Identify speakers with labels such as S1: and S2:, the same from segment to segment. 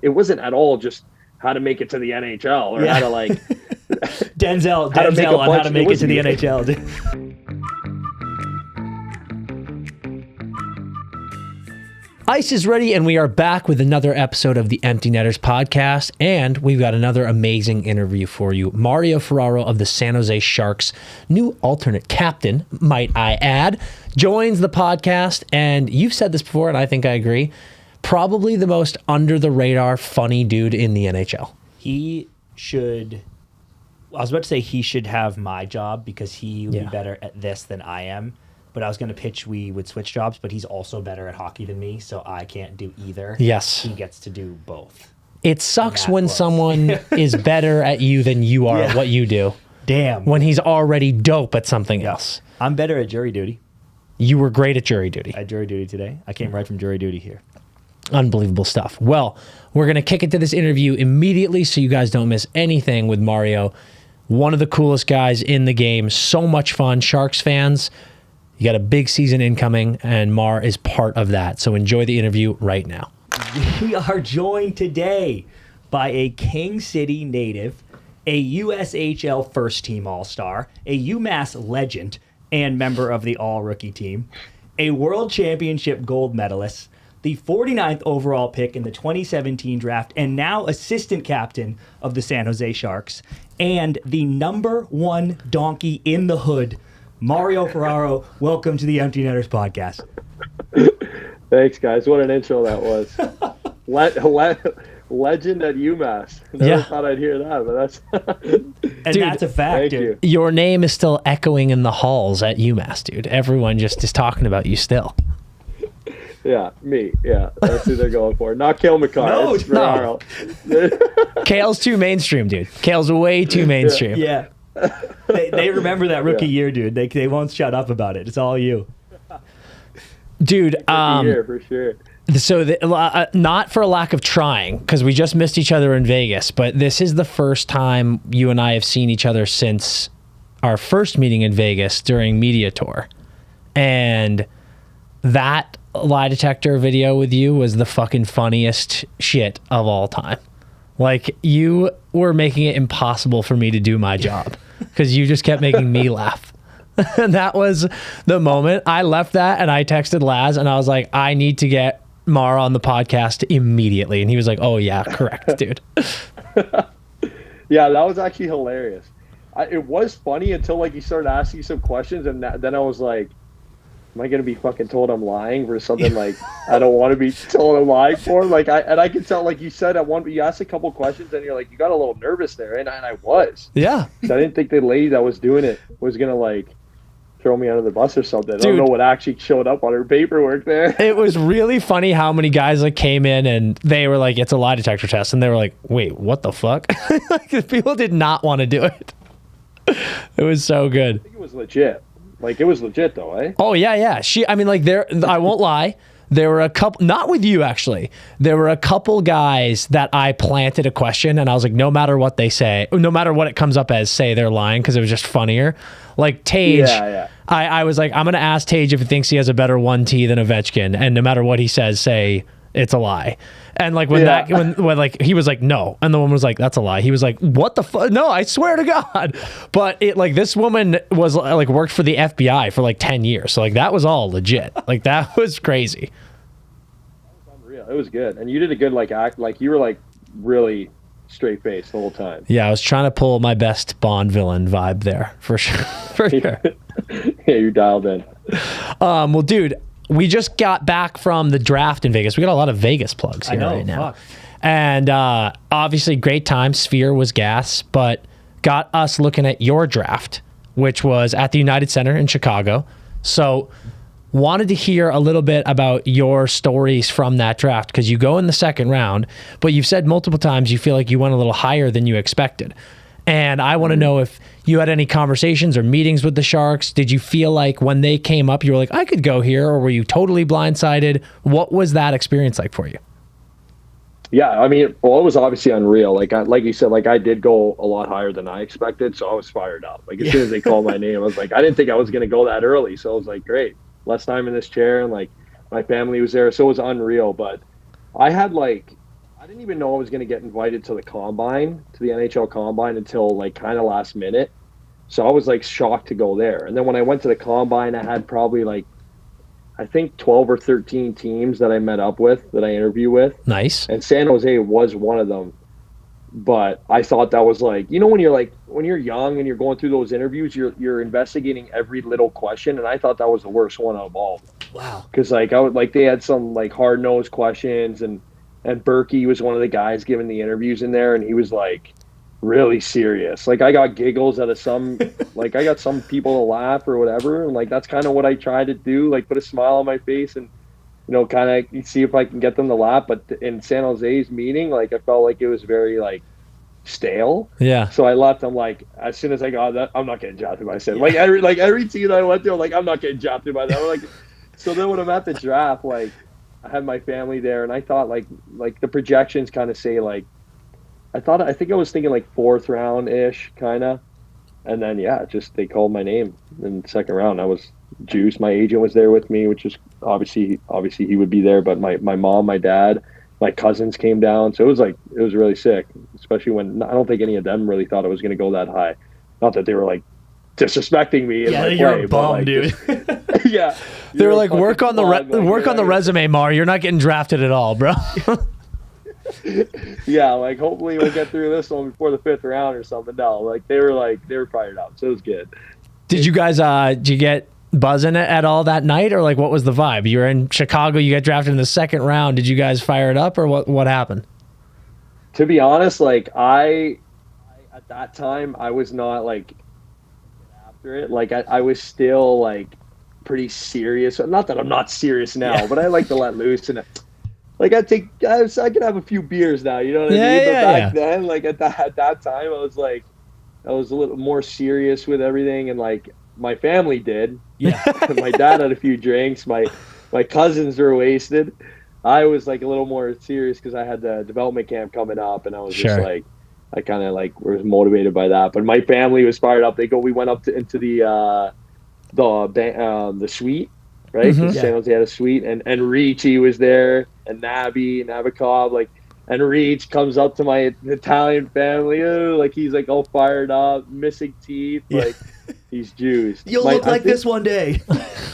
S1: it wasn't at all just how to make it to the NHL or how to like
S2: Denzel on how to make it to the NHL. Dude. Ice is ready, and we are back with another episode of the Empty Netters podcast, and we've got another amazing interview for you. Mario Ferraro of the San Jose Sharks, new alternate captain, might I add, joins the podcast, and you've said this before, and I think I agree, probably the most under-the-radar funny dude in the NHL.
S3: I was about to say he should have my job because he would be better at this than I am. But I was going to pitch we would switch jobs, but he's also better at hockey than me, so I can't do either.
S2: Yes.
S3: He gets to do both.
S2: It sucks when someone is better at you than you are at what you do.
S3: Damn.
S2: When he's already dope at something else.
S3: I'm better at jury duty.
S2: You were great at jury duty.
S3: I had jury duty today. I came right from jury duty here.
S2: Unbelievable stuff. Well, we're going to kick into this interview immediately so you guys don't miss anything with Mario. One of the coolest guys in the game. So much fun. Sharks fans, you got a big season incoming, and Mar is part of that. So enjoy the interview right now.
S3: We are joined today by a King City native, a USHL first-team All-Star, a UMASS legend and member of the All-Rookie team, a World Championship gold medalist, the 49th overall pick in the 2017 draft, and now assistant captain of the San Jose Sharks, and the #1 donkey in the hood, Mario Ferraro. Welcome to the Empty Netters podcast.
S1: Thanks, guys. What an intro that was. Legend at UMass. Never thought I'd hear that, but that's...
S3: Dude, that's a fact, dude.
S2: Your name is still echoing in the halls at UMass, dude. Everyone just is talking about you still.
S1: Yeah, me. Yeah, that's who they're going for. Not Cale Makar.
S2: No,
S1: it's Ferraro.
S2: Cale's too mainstream, dude. Cale's way too mainstream.
S3: Yeah. They remember that rookie year, dude. They won't shut up about it. It's all you.
S2: Dude,
S1: for sure.
S2: So not for a lack of trying, because we just missed each other in Vegas, but this is the first time you and I have seen each other since our first meeting in Vegas during media tour. And that lie detector video with you was the fucking funniest shit of all time. Like, you were making it impossible for me to do my job because you just kept making me laugh. And that was the moment I left that, and I texted Laz and I was like, I need to get Mara on the podcast immediately. And he was like, oh yeah, correct, dude.
S1: Yeah, that was actually hilarious. It was funny until like he started asking some questions, and then I was like, am I gonna be fucking told I'm lying for something like I don't want to be told I'm lying for? Like I could tell, like you said you asked a couple questions and you're like, you got a little nervous there, and I was.
S2: Yeah.
S1: I didn't think the lady that was doing it was gonna like throw me under the bus or something. Dude, I don't know what actually showed up on her paperwork there.
S2: It was really funny how many guys like came in and they were like, it's a lie detector test, and they were like, wait, what the fuck? Like, people did not want to do it. It was so good.
S1: I think it was legit. Like, it was legit though, eh?
S2: Oh yeah. I mean, like, I won't lie. There were a couple, not with you actually. There were a couple guys that I planted a question, and I was like, no matter what they say, no matter what it comes up as, say they're lying, because it was just funnier. Like Tage, I was like, I'm gonna ask Tage if he thinks he has a better 1T than Ovechkin, and no matter what he says, say it's a lie. And like when like he was like, no, and the woman was like, that's a lie. He was like, what the fuck? No, I swear to God. But it, like, this woman was like worked for the FBI for like 10 years, so like that was all legit. Like, that was crazy.
S1: That was unreal. It was good, and you did a good like act. Like, you were like really straight faced the whole time.
S2: Yeah, I was trying to pull my best Bond villain vibe there for sure. For sure.
S1: Yeah, you dialed in.
S2: Well, dude, we just got back from the draft in Vegas. We got a lot of Vegas plugs here right now. Fuck. And obviously, great time. Sphere was gas, but got us looking at your draft, which was at the United Center in Chicago. So wanted to hear a little bit about your stories from that draft, because you go in the second round, but you've said multiple times you feel like you went a little higher than you expected. And I want to know if you had any conversations or meetings with the Sharks. Did you feel like when they came up, you were like, I could go here, or were you totally blindsided? What was that experience like for you?
S1: Yeah, I mean, well, it was obviously unreal. Like you said, like, I did go a lot higher than I expected, so I was fired up. Like, as soon as they called my name, I was like, I didn't think I was going to go that early. So I was like, great, less time in this chair, and like my family was there, so it was unreal. But I had I didn't even know I was going to get invited to the combine, to the NHL combine, until like kind of last minute. So I was like shocked to go there. And then when I went to the combine, I had probably like, I think 12 or 13 teams that I met up with, that I interview with.
S2: Nice.
S1: And San Jose was one of them. But I thought that was like, when you're young and you're going through those interviews, you're investigating every little question. And I thought that was the worst one of all.
S3: Wow.
S1: Because they had some like hard nosed questions, and Berkey was one of the guys giving the interviews in there, and he was like really serious. Like I got giggles out of some, like I got some people to laugh or whatever, and like that's kind of what I tried to do, like put a smile on my face and kind of see if I can get them to laugh. But in San Jose's meeting, like I felt like it was very like stale.
S2: Yeah.
S1: So I left. I'm like, as soon as I got that, I'm not getting drafted by San. Like every team that I went to, I'm like, I'm not getting drafted by them. Like, so then when I'm at the draft, like I had my family there, and I thought like the projections kind of say like, I think I was thinking like 4th round ish kind of, and then just they called my name in the 2nd round. I was juiced. My agent was there with me, which is obviously he would be there, but my mom, my dad, my cousins came down, so it was really sick, especially when I don't think any of them really thought I was going to go that high. Not that they were like disrespecting me.
S3: Yeah, you're a bum, like, dude.
S1: Yeah,
S2: they were like, work on the resume, Mar. You're not getting drafted at all, bro.
S1: Yeah, like hopefully we'll get through this one before the 5th round or something. No, like they were fired up, so it was good.
S2: Did you guys did you get buzzing at all that night, or like what was the vibe? You were in Chicago, you got drafted in the 2nd round. Did you guys fire it up, or what happened?
S1: To be honest, like I at that time I was not like after it. Like I was still like pretty serious. Not that I'm not serious now, but I like to let loose, and like I could have a few beers now, you know what I mean? But back then, like at that time, I was a little more serious with everything, and like my family did.
S3: Yeah.
S1: My dad had a few drinks. My cousins were wasted. I was like a little more serious because I had the development camp coming up, and I was just like, I kind of like was motivated by that. But my family was fired up. We went up into the suite, right?
S2: Mm-hmm.
S1: San Jose had a suite, and Ricci was there, and Nabokov, like, and Reach comes up to my Italian family, like he's like all fired up, missing teeth, like he's juiced.
S3: You'll look like this one day.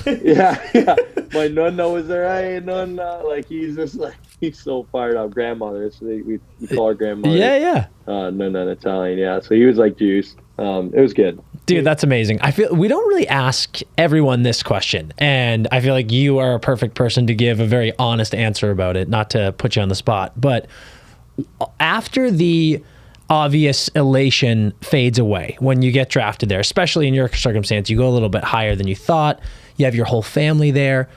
S1: yeah. My nonna was there, hey nonna, like he's just like he's so fired up. Grandmother, so we call her grandmother.
S2: Yeah.
S1: Nonna in Italian, yeah. So he was like juiced. It was good.
S2: Dude, that's amazing. I feel we don't really ask everyone this question, and I feel like you are a perfect person to give a very honest answer about it, not to put you on the spot. But after the obvious elation fades away when you get drafted there, especially in your circumstance, you go a little bit higher than you thought, you have your whole family there.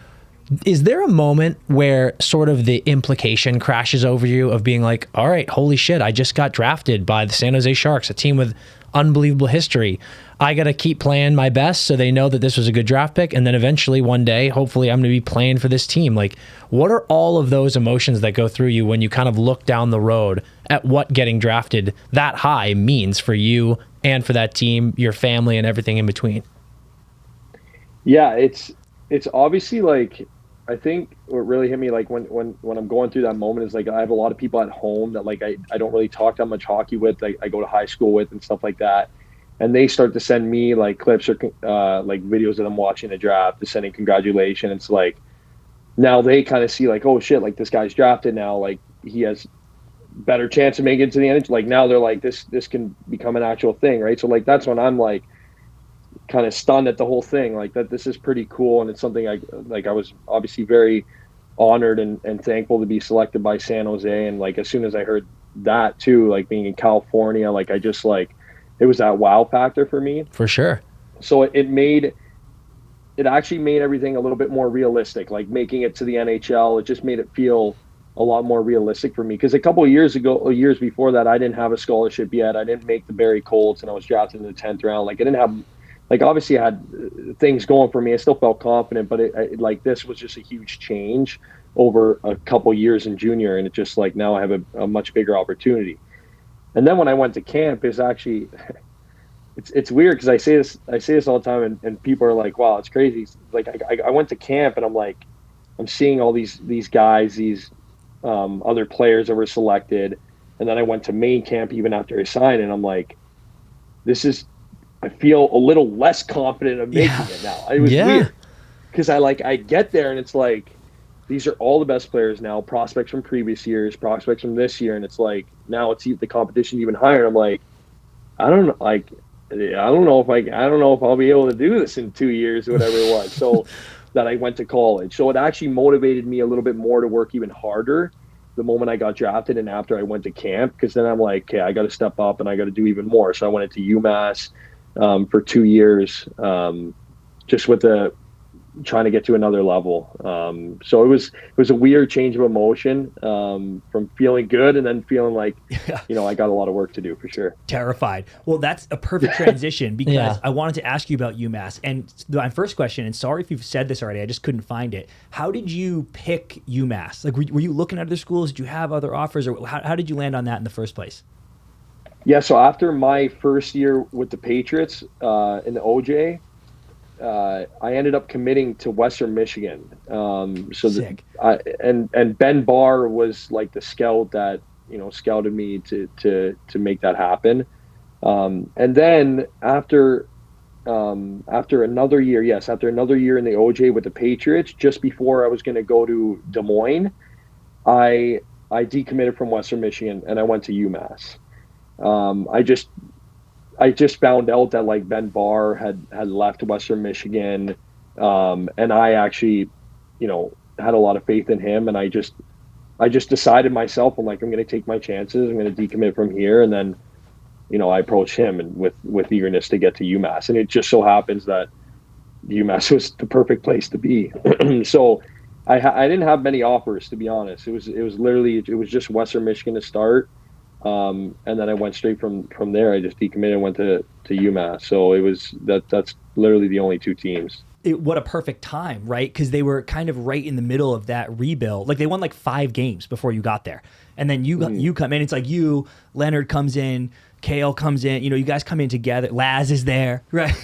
S2: Is there a moment where sort of the implication crashes over you of being like, all right, holy shit, I just got drafted by the San Jose Sharks, a team with unbelievable history. I got to keep playing my best so they know that this was a good draft pick. And then eventually one day, hopefully I'm going to be playing for this team. Like, what are all of those emotions that go through you when you kind of look down the road at what getting drafted that high means for you and for that team, your family, and everything in between?
S1: Yeah, it's obviously like, I think what really hit me like when I'm going through that moment is like I have a lot of people at home that like I don't really talk that much hockey with, like I go to high school with and stuff like that, and they start to send me like clips or like videos of them watching the draft, to sending congratulations. It's like now they kind of see like, oh shit, like this guy's drafted now, like he has better chance of making it to the end. Like now they're like this can become an actual thing, right? So like that's when I'm like kind of stunned at the whole thing, like that this is pretty cool, and it's something I was obviously very honored and thankful to be selected by San Jose. And like as soon as I heard that too, like being in California, like I just like it was that wow factor for me,
S2: for sure.
S1: So it actually made everything a little bit more realistic, like making it to the NHL. It just made it feel a lot more realistic for me, because a couple of years before that, I didn't have a scholarship yet. I didn't make the Barrie Colts, and I was drafted in the 10th round. Like I didn't have, like obviously I had things going for me. I still felt confident, but like this was just a huge change over a couple years in junior, and it just like now I have a much bigger opportunity. And then when I went to camp, it's actually it's weird because I say this all the time, and people are like, wow, it's crazy. Like I went to camp, and I'm like, I'm seeing all these guys, these other players that were selected. And then I went to main camp even after I signed, and I'm like, I feel a little less confident of making it now. It was weird because I get there and it's like, these are all the best players now, prospects from previous years, prospects from this year, and it's like now it's the competition even higher. I'm like, I don't know, I don't know if I'll be able to do this in 2 years or whatever it was. So that I went to college. So it actually motivated me a little bit more to work even harder the moment I got drafted and after I went to camp, because then I'm like, okay, I got to step up and I got to do even more. So I went into UMASS for 2 years, just with trying to get to another level. So it was a weird change of emotion, from feeling good and then feeling like, I got a lot of work to do for sure.
S3: Terrified. Well, that's a perfect transition because I wanted to ask you about UMass. And my first question, and sorry if you've said this already, I just couldn't find it. How did you pick UMass? Like, were you looking at other schools? Did you have other offers, or how did you land on that in the first place?
S1: Yeah. So after my first year with the Patriots, in the OJ, I ended up committing to Western Michigan.
S3: Sick.
S1: And Ben Barr was like the scout that scouted me to make that happen. And then after another year, after another year in the OJ with the Patriots, just before I was going to go to Des Moines, I decommitted from Western Michigan and I went to UMass. I just found out that like Ben Barr had left Western Michigan, and I actually, had a lot of faith in him, and I just decided myself, I'm like, I'm going to take my chances. I'm going to decommit from here, and then, I approached him and with eagerness to get to UMass, and it just so happens that UMass was the perfect place to be. So I didn't have many offers, to be honest. It was literally just Western Michigan to start. And then I went straight from there. I just decommitted and went to UMass. So that's literally the only two teams.
S3: What a perfect time, right? Because they were kind of right in the middle of that rebuild. Like, they won like 5 games before you got there, and then you come in. It's like Leonard comes in, Cale comes in. You guys come in together. Laz is there, right?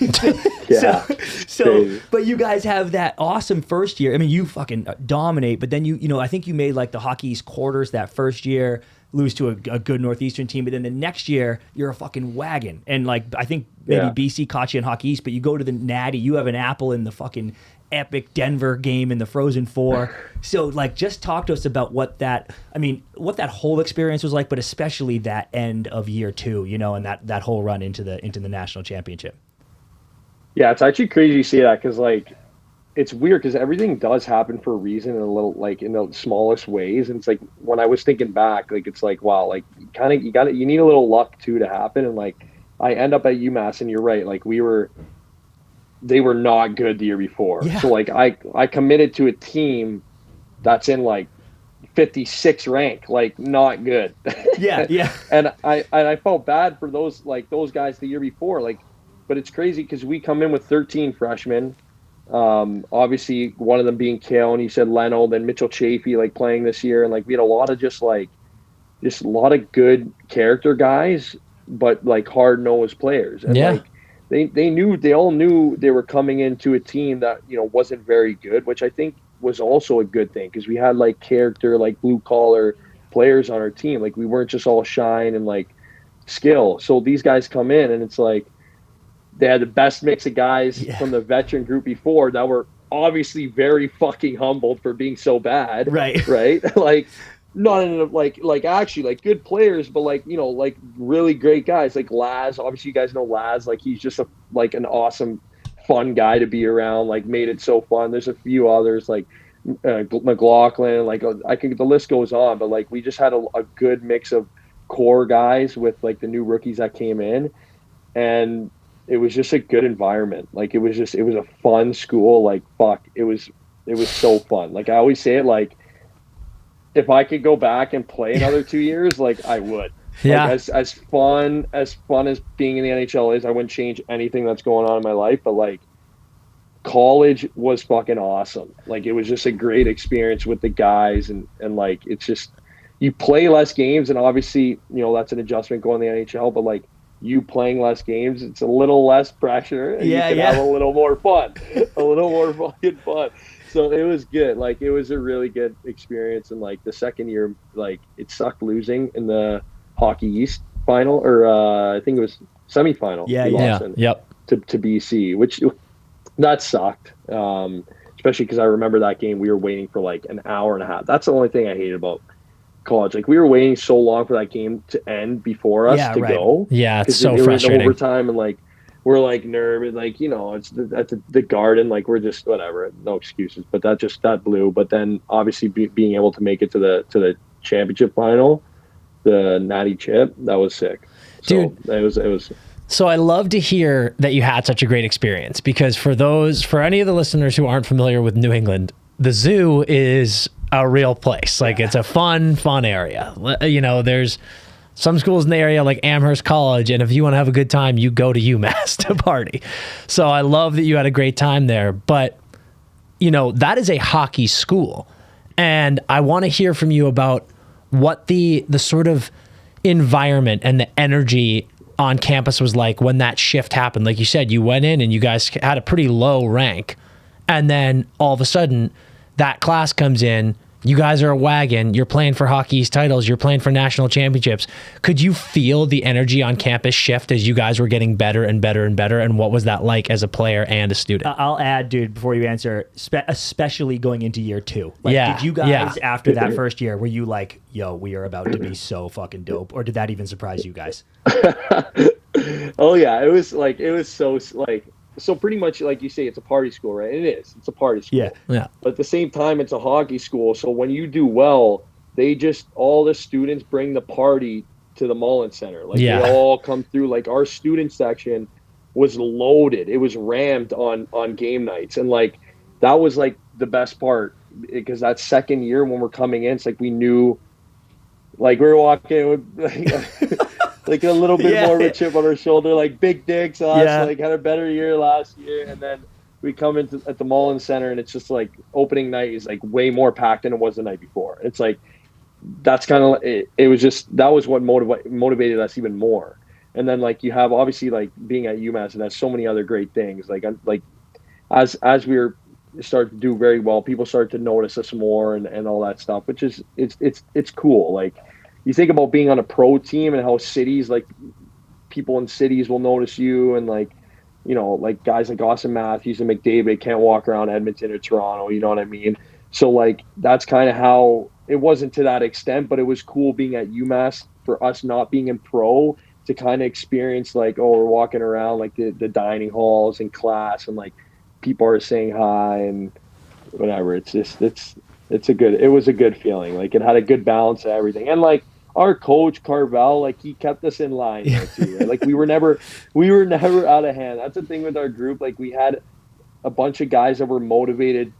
S1: Yeah.
S3: So, but you guys have that awesome first year. I mean, you fucking dominate. But then I think you made like the Hockey East quarters that first year. Lose to a good Northeastern team, but then the next year you're a fucking wagon. And like, I think maybe BC caught you in Hockey East, but you go to the Natty, you have an apple in the fucking epic Denver game in the Frozen Four. So like, just talk to us about what that whole experience was like, but especially that end of year 2, and that whole run into the national championship.
S1: Yeah, it's actually crazy to see that, because like, it's weird because everything does happen for a reason in a little, like, in the smallest ways. And it's like, when I was thinking back, like, it's like, wow, like, you need a little luck too to happen. And like, I end up at UMass, and you're right. Like, they were not good the year before. Yeah. So like, I committed to a team that's in like 56 rank, like, not good.
S3: Yeah. Yeah.
S1: And I felt bad for those guys the year before, like, but it's crazy because we come in with 13 freshmen. Obviously one of them being Cale, and you said Leno, then Mitchell Chafee, like, playing this year. And like, we had a lot of just a lot of good character guys, but like hard-nosed players. And like, they all knew they were coming into a team that, wasn't very good, which I think was also a good thing, because we had like character, like blue collar players on our team. Like, we weren't just all shine and like skill. So these guys come in, and it's like, they had the best mix of guys from the veteran group before that were obviously very fucking humbled for being so bad.
S3: Right.
S1: Right. Like, not in like actually like good players, but like, like really great guys like Laz. Obviously you guys know Laz. Like, he's just an awesome, fun guy to be around. Like, made it so fun. There's a few others like McLaughlin. Like, the list goes on, but like, we just had a good mix of core guys with like the new rookies that came in, and it was just a good environment. Like, it was a fun school. Like, fuck, it was so fun. Like, I always say it, like, if I could go back and play another 2 years, like, I would.
S2: Yeah.
S1: Like, as fun as being in the NHL is, I wouldn't change anything that's going on in my life. But like, college was fucking awesome. Like, it was just a great experience with the guys, and like, it's just, you play less games, and obviously, that's an adjustment going to the NHL, but like, you playing less games, it's a little less pressure, and you can have a little more fun, a little more fucking fun. So it was good. Like, it was a really good experience. And like the second year, like, it sucked losing in the Hockey East final, or I think it was semifinal.
S3: Yeah,
S1: we
S3: yeah.
S1: lost in,
S2: Yep.
S1: to BC, which that sucked. Especially because I remember that game, we were waiting for like an hour and a half. That's the only thing I hated about college. Like, we were waiting so long for that game to end before us
S3: Yeah,
S1: to
S3: right.
S1: go.
S2: Yeah, it's
S1: Because
S2: so
S1: it was in
S2: frustrating.
S1: overtime, and like we're like nervous, like, it's at the Garden, like we're just whatever, no excuses. But that blew. But then obviously being able to make it to the championship final, the Natty Chip, that was sick. So
S2: Dude.
S1: it was.
S2: So I love to hear that you had such a great experience, because for any of the listeners who aren't familiar with New England, the zoo is a real place. Like, it's a fun area. There's some schools in the area like Amherst College, and if you want to have a good time, you go to UMass to party. So I love that you had a great time there. But, that is a hockey school. And I want to hear from you about what the sort of environment and the energy on campus was like when that shift happened. Like you said, you went in and you guys had a pretty low rank, and then all of a sudden that class comes in, you guys are a wagon, you're playing for Hockey East titles, you're playing for national championships. Could you feel the energy on campus shift as you guys were getting better and better and better? And what was that like as a player and a student?
S3: I'll add, dude, before you answer, especially going into year 2. Like,
S2: Yeah,
S3: did you guys,
S2: yeah.
S3: after that first year, were you like, yo, we are about to be so fucking dope? Or did that even surprise you guys?
S1: Oh yeah, it was so like, so pretty much like you say, it's a party school, right? It's a party school.
S2: Yeah.
S1: But at the same time, it's a hockey school. So when you do well, all the students bring the party to the Mullen Center. Like,
S2: Yeah.
S1: they all come through. Like, our student section was loaded. It was rammed on game nights. And like, that was like the best part, because that second year when we're coming in, it's like we knew, like, we were walking in with like a little bit more of a chip on our shoulder, like big dicks us, like had a better year last year. And then we come into at the Mullen Center, and it's just like opening night is like way more packed than it was the night before. It's like, that's kind of it was just, that was what motivated us even more. And then like, you have obviously like being at UMass, and has so many other great things. Like as we were started to do very well, people started to notice us more and all that stuff, which is it's cool. Like, you think about being on a pro team and how cities, like, people in cities will notice you, and like, like guys like Austin Matthews and McDavid can't walk around Edmonton or Toronto, you know what I mean? So like, that's kind of how it wasn't to that extent, but it was cool being at UMass for us not being in pro to kind of experience like, oh, we're walking around like the dining halls in class, and like people are saying hi and whatever. It's just, it was a good feeling. Like, it had a good balance of everything. And like, our coach Carvel, like, he kept us in line there too. Right? Like, we were never out of hand. That's the thing with our group. Like, we had a bunch of guys that were motivated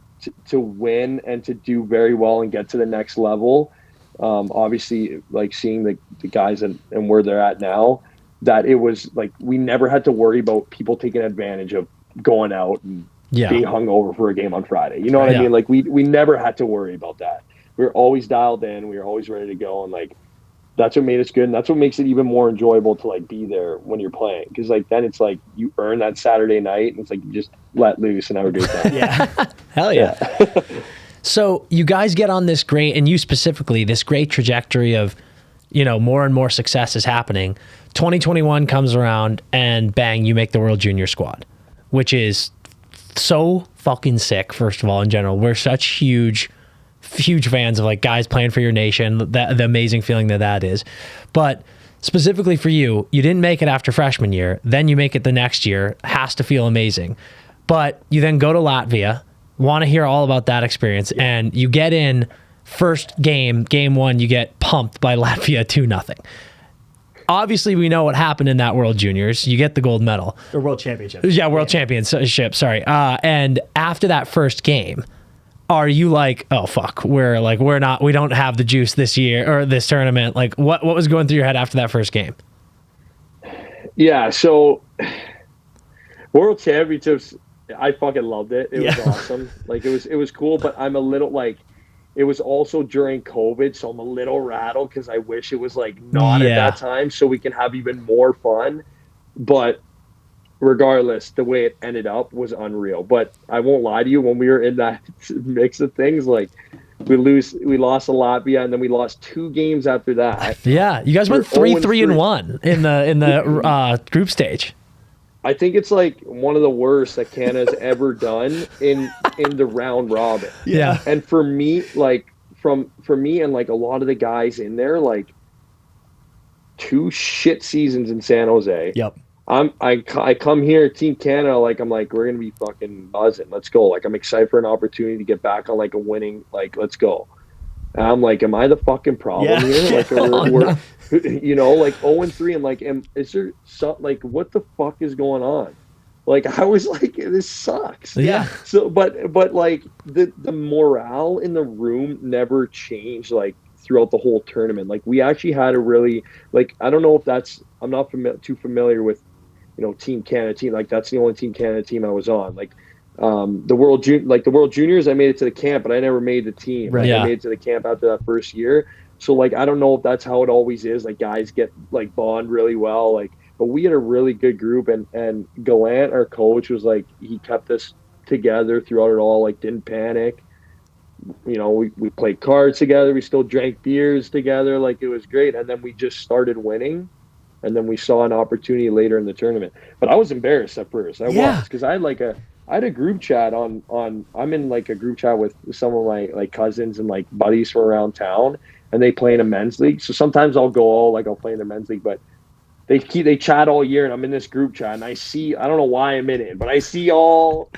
S1: to win and to do very well and get to the next level. Obviously, like, seeing the guys and where they're at now, that it was like, we never had to worry about people taking advantage of going out and being hungover for a game on Friday. You know what I mean? Like, we never had to worry about that. We were always dialed in. We were always ready to go. And like, that's what made us good. And that's what makes it even more enjoyable to like be there when you're playing. Cause like, then it's like you earn that Saturday night, and it's like, you just let loose and have a great time.
S2: Hell yeah. So you guys get on this great, and you specifically, this great trajectory of, more and more success is happening. 2021 comes around, and bang, you make the World Junior squad, which is so fucking sick. First of all, in general, we're such huge fans of like guys playing for your nation, the amazing feeling that is. But specifically for you, you didn't make it after freshman year, then you make it the next year, has to feel amazing. But you then go to Latvia, want to hear all about that experience, and you get in first game 1, you get pumped by Latvia 2-0. Obviously, we know what happened in that World Juniors. You get the gold medal.
S3: Or World Championship.
S2: Yeah, World Championship, sorry. And after that first game, are you like, oh fuck, we don't have the juice this year or this tournament? Like, what was going through your head after that first game?
S1: Yeah, so World Championships, I fucking loved it. It was awesome. Like, it was cool, but I'm a little like, it was also during COVID, so I'm a little rattled because I wish it was like not at that time, so we can have even more fun. But regardless, the way it ended up was unreal. But I won't lie to you, when we were in that mix of things, like we lost to Latvia, and then we lost 2 games after that.
S2: Yeah, you guys went 3-3-1 in the group stage.
S1: I think it's like one of the worst that Canada's ever done in the round robin.
S2: Yeah.
S1: And for me, like for me and like a lot of the guys in there, like 2 shit seasons in San Jose.
S3: Yep.
S1: I come here, Team Canada, like I'm like, we're gonna be fucking buzzing. Let's go. Like I'm excited for an opportunity to get back on like a winning, like let's go. And I'm like, am I the fucking problem here? Like we're you know, like 0-3, and like, is there something like what the fuck is going on? Like I was like, this sucks.
S2: Yeah.
S1: So but like the morale in the room never changed like throughout the whole tournament. Like we actually had a really, like, I don't know if that's, I'm not too familiar with, you know, Team Canada team. Like that's the only Team Canada team I was on. Like the World Juniors, I made it to the camp, but I never made the team.
S2: Right.
S1: Like,
S2: Yeah.
S1: I made it to the camp after that first year. So like I don't know if that's how it always is. Like guys get like bond really well. Like, but we had a really good group, and Gallant, our coach, was like, he kept us together throughout it all. Like didn't panic. You know, we played cards together. We still drank beers together. Like it was great. And then we just started winning. And then we saw an opportunity later in the tournament. But I was embarrassed at first. I was, because I had a group chat on I'm in like a group chat with some of my like cousins and like buddies from around town, and they play in a men's league. So sometimes I'll play in the men's league, but they chat all year, and I'm in this group chat, and I don't know why I'm in it, but I see all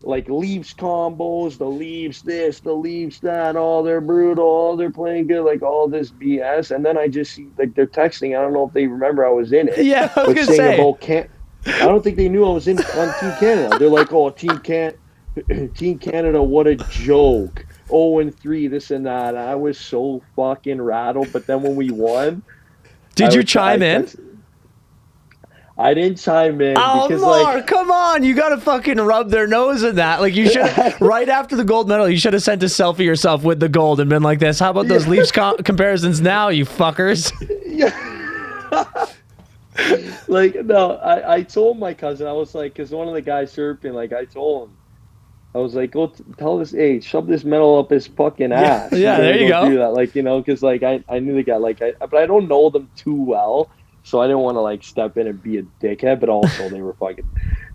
S1: like Leafs combos, the Leafs this, the Leafs that, oh, they're brutal, oh, they're playing good, like all this BS. And then I just see like they're texting. I don't know if they remember I was in it.
S2: Yeah, I was gonna
S1: saying
S2: say.
S1: about I don't think they knew I was on Team Canada. They're like, oh, Team Canada, what a joke. 0-3, this and that. I was so fucking rattled. But then when we won,
S2: did you chime in?
S1: I didn't chime in.
S2: Oh,
S1: because,
S2: Mark,
S1: like,
S2: come on. You got to fucking rub their nose in that. Like, you should, right after the gold medal, you should have sent a selfie yourself with the gold and been like this. How about those Leafs comparisons now, you fuckers?
S1: Yeah. Like, no, I told my cousin, I was like, because one of the guys surfing, like, I told him, I was like, go tell this, hey, shove this medal up his fucking ass.
S2: Yeah, there you go.
S1: Do that. Like, you know, because, like, I knew the guy, like, but I don't know them too well. So I didn't want to like step in and be a dickhead, but also they were fucking,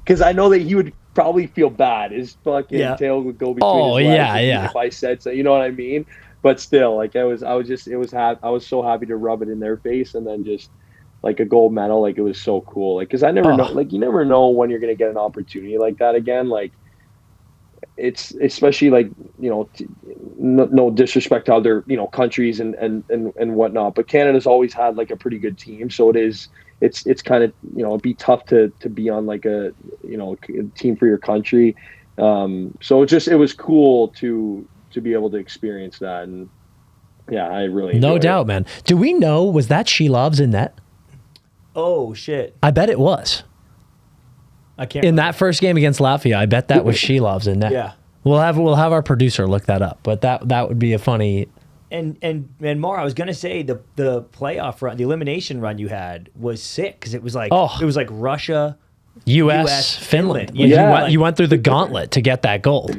S1: because I know that he would probably feel bad. His fucking tail would go between his legs if I said so. You know what I mean? But still, like I was so happy to rub it in their face, and then just like a gold medal, like it was so cool. Like because I never know, like you never know when you're gonna get an opportunity like that again. Like it's especially like, you know, no disrespect to other, you know, countries and whatnot, but Canada's always had like a pretty good team, so it's kind of, you know, it'd be tough to be on like a, you know, a team for your country. So it was cool to be able to experience that, and yeah, I really
S2: no
S1: enjoyed
S2: doubt,
S1: it.
S2: man. Do we know, was that She Loves in net?
S3: Oh shit!
S2: I bet it was.
S3: I can't.
S2: In that first game against Latvia, I bet that was She Loves in net.
S3: Yeah.
S2: We'll have our producer look that up, but that would be a funny.
S3: And more, I was gonna say the playoff run, the elimination run you had was sick, because it was like Russia,
S2: US Finland.
S1: Yeah.
S2: You went through the gauntlet to get that gold.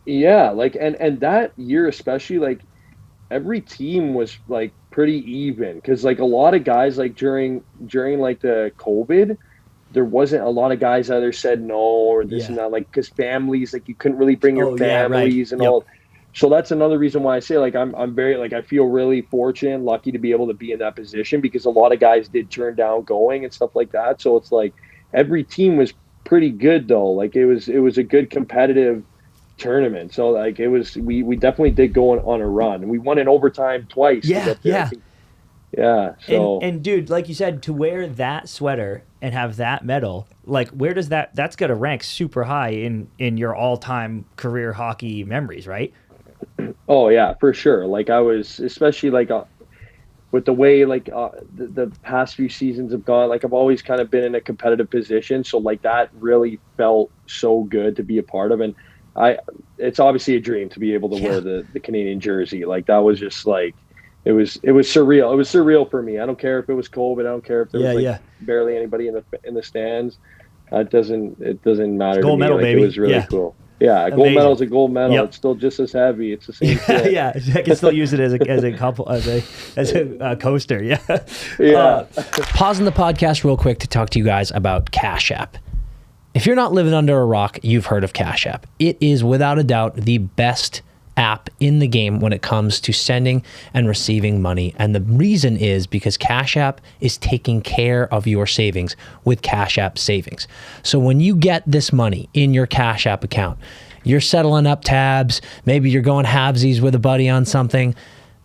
S1: Yeah, like and that year especially, like every team was like pretty even, because like a lot of guys, like during like the COVID, there wasn't a lot of guys either said no or this and that, like because families, like you couldn't really bring your families and all. So that's another reason why I say like I'm very, like I feel really fortunate and lucky to be able to be in that position, because a lot of guys did turn down going and stuff like that. So it's like every team was pretty good though. Like it was a good competitive tournament. So like it was, we definitely did go on a run. We won in overtime twice. Yeah. So
S3: and dude, like you said, to wear that sweater and have that medal, like where does that's got to rank super high in your all-time career hockey memories, right?
S1: Oh yeah, for sure. Like I was, especially like with the way like the past few seasons have gone, like I've always kind of been in a competitive position. So like that really felt so good to be a part of. And it's obviously a dream to be able to wear the Canadian jersey. Like that was just like, it was surreal. It was surreal for me. I don't care if it was COVID. I don't care if there was barely anybody in the stands. It doesn't matter
S3: gold
S1: to me.
S3: medal,
S1: Like,
S3: baby.
S1: it was really cool. Yeah, a gold medal is a gold medal. It's still just as heavy. It's the same shit.
S3: Yeah, I can still use it as a coaster. Yeah.
S1: Yeah.
S2: Pausing the podcast real quick to talk to you guys about Cash App. If you're not living under a rock, you've heard of Cash App. It is without a doubt the best app in the game when it comes to sending and receiving money. And the reason is because Cash App is taking care of your savings with Cash App Savings. So when you get this money in your Cash App account, you're settling up tabs, maybe you're going halvesies with a buddy on something.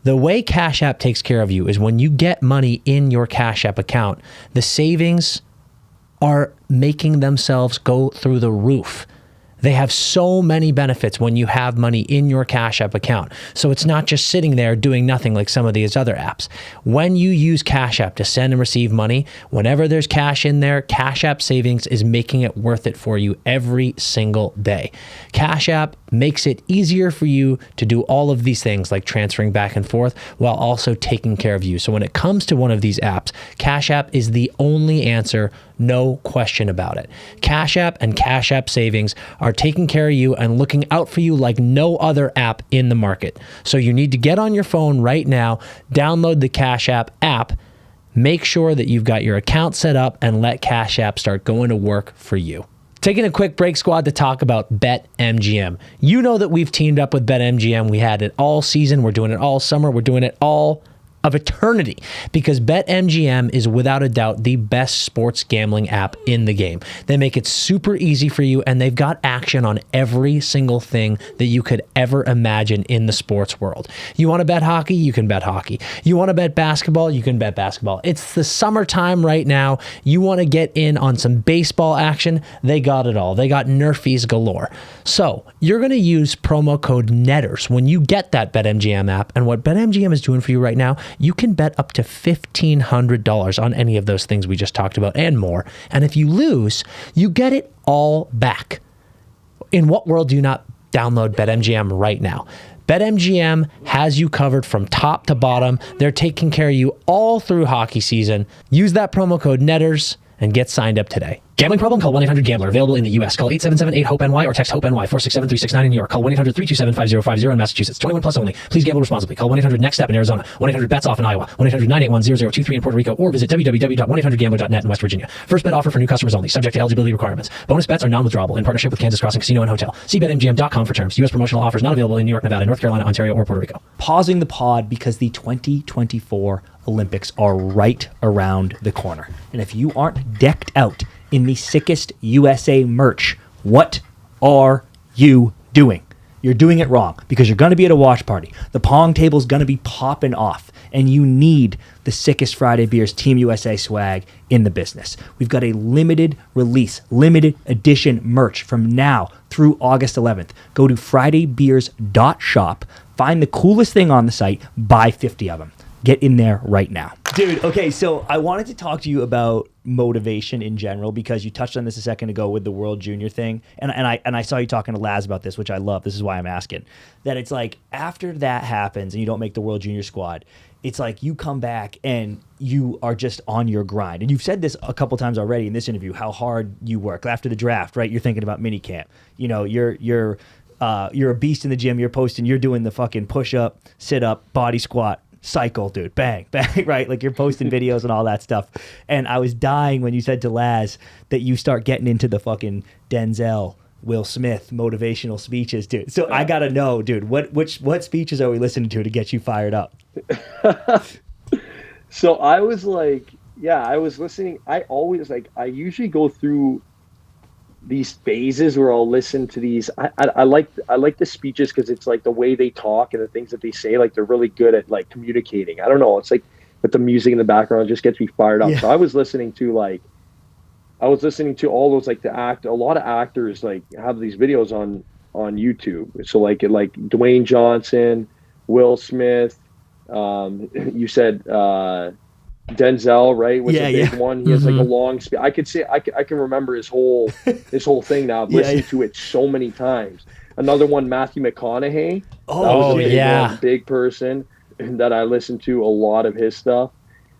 S2: The way Cash App takes care of you is when you get money in your Cash App account, the savings are making themselves go through the roof. They have so many benefits when you have money in your Cash App account. So it's not just sitting there doing nothing like some of these other apps. When you use Cash App to send and receive money, whenever there's cash in there, Cash App Savings is making it worth it for you every single day. Cash App makes it easier for you to do all of these things like transferring back and forth while also taking care of you. So when it comes to one of these apps, Cash App is the only answer, no question about it. Cash App and Cash App Savings are taking care of you and looking out for you like no other app in the market. So you need to get on your phone right now, download the Cash App app, make sure that you've got your account set up, and let Cash App start going to work for you. Taking a quick break, squad, to talk about BetMGM. You know that we've teamed up with BetMGM. We had it all season. We're doing it all summer. We're doing it all of eternity, because BetMGM is without a doubt the best sports gambling app in the game. They make it super easy for you, and they've got action on every single thing that you could ever imagine in the sports world. You want to bet hockey? You can bet hockey. You want to bet basketball? You can bet basketball. It's the summertime right now. You want to get in on some baseball action? They got it all. They got Nerfies galore. So you're going to use promo code NETTERS when you get that BetMGM app, and what BetMGM is doing for you right now, you can bet up to $1,500 on any of those things we just talked about and more. And if you lose, you get it all back. In what world do you not download BetMGM right now? BetMGM has you covered from top to bottom. They're taking care of you all through hockey season. Use that promo code NETTERS and get signed up today. Gambling problem? Call 1-800-GAMBLER. Available in the U.S. Call 877-8-HOPE-NY or text HOPE-NY 467-369 in New York. Call 1-800-327-5050 in Massachusetts. 21 plus only. Please gamble responsibly. Call 1-800-NEXT-STEP in Arizona. 1-800-BETS-OFF in Iowa. 1-800-981-0023 in Puerto Rico, or visit www.1800gambler.net in West Virginia. First bet offer for new customers only, subject to eligibility requirements. Bonus bets are non-withdrawable in partnership with Kansas Crossing Casino and Hotel. See BetMGM.com for terms. U.S. promotional offers not available in New York, Nevada, North Carolina, Ontario, or Puerto Rico.
S3: Pausing the pod because the 2024 Olympics are right around the corner. And if you aren't decked out in the sickest USA merch, what are you doing? You're doing it wrong, because you're going to be at a watch party. The pong table's going to be popping off, and you need the sickest Friday Beers Team USA swag in the business. We've got a limited release, limited edition merch from now through August 11th. Go to fridaybeers.shop, find the coolest thing on the site, buy 50 of them. Get in there right now. Dude, okay, so I wanted to talk to you about motivation in general, because you touched on this a second ago with the World Junior thing. And I saw you talking to Laz about this, which I love. This is why I'm asking. That it's like, after that happens and you don't make the World Junior squad, it's like you come back and you are just on your grind. And you've said this a couple times already in this interview, how hard you work. After the draft, right, you're thinking about mini camp. You know, you're a beast in the gym. You're posting, you're doing the fucking push-up, sit-up, body squat, cycle, dude, bang, bang, right? Like, you're posting videos and all that stuff. And I was dying when you said to Laz that you start getting into the fucking Denzel, Will Smith motivational speeches, dude. So I gotta know, dude, what speeches are we listening to get you fired up?
S1: So I was like, yeah, I was listening. I usually go through these phases where I'll listen to these. I like the speeches because it's like the way they talk and the things that they say, like they're really good at like communicating. I don't know. It's like with the music in the background, it just gets me fired up. Yeah. So I was listening to all those, like a lot of actors like have these videos on YouTube. So like Dwayne Johnson, Will Smith, you said Denzel, right, was a big one. He has like a long speech. I can remember his whole thing now. I've listened to it so many times. Another one, Matthew McConaughey. That was a big person that I listened to a lot of his stuff.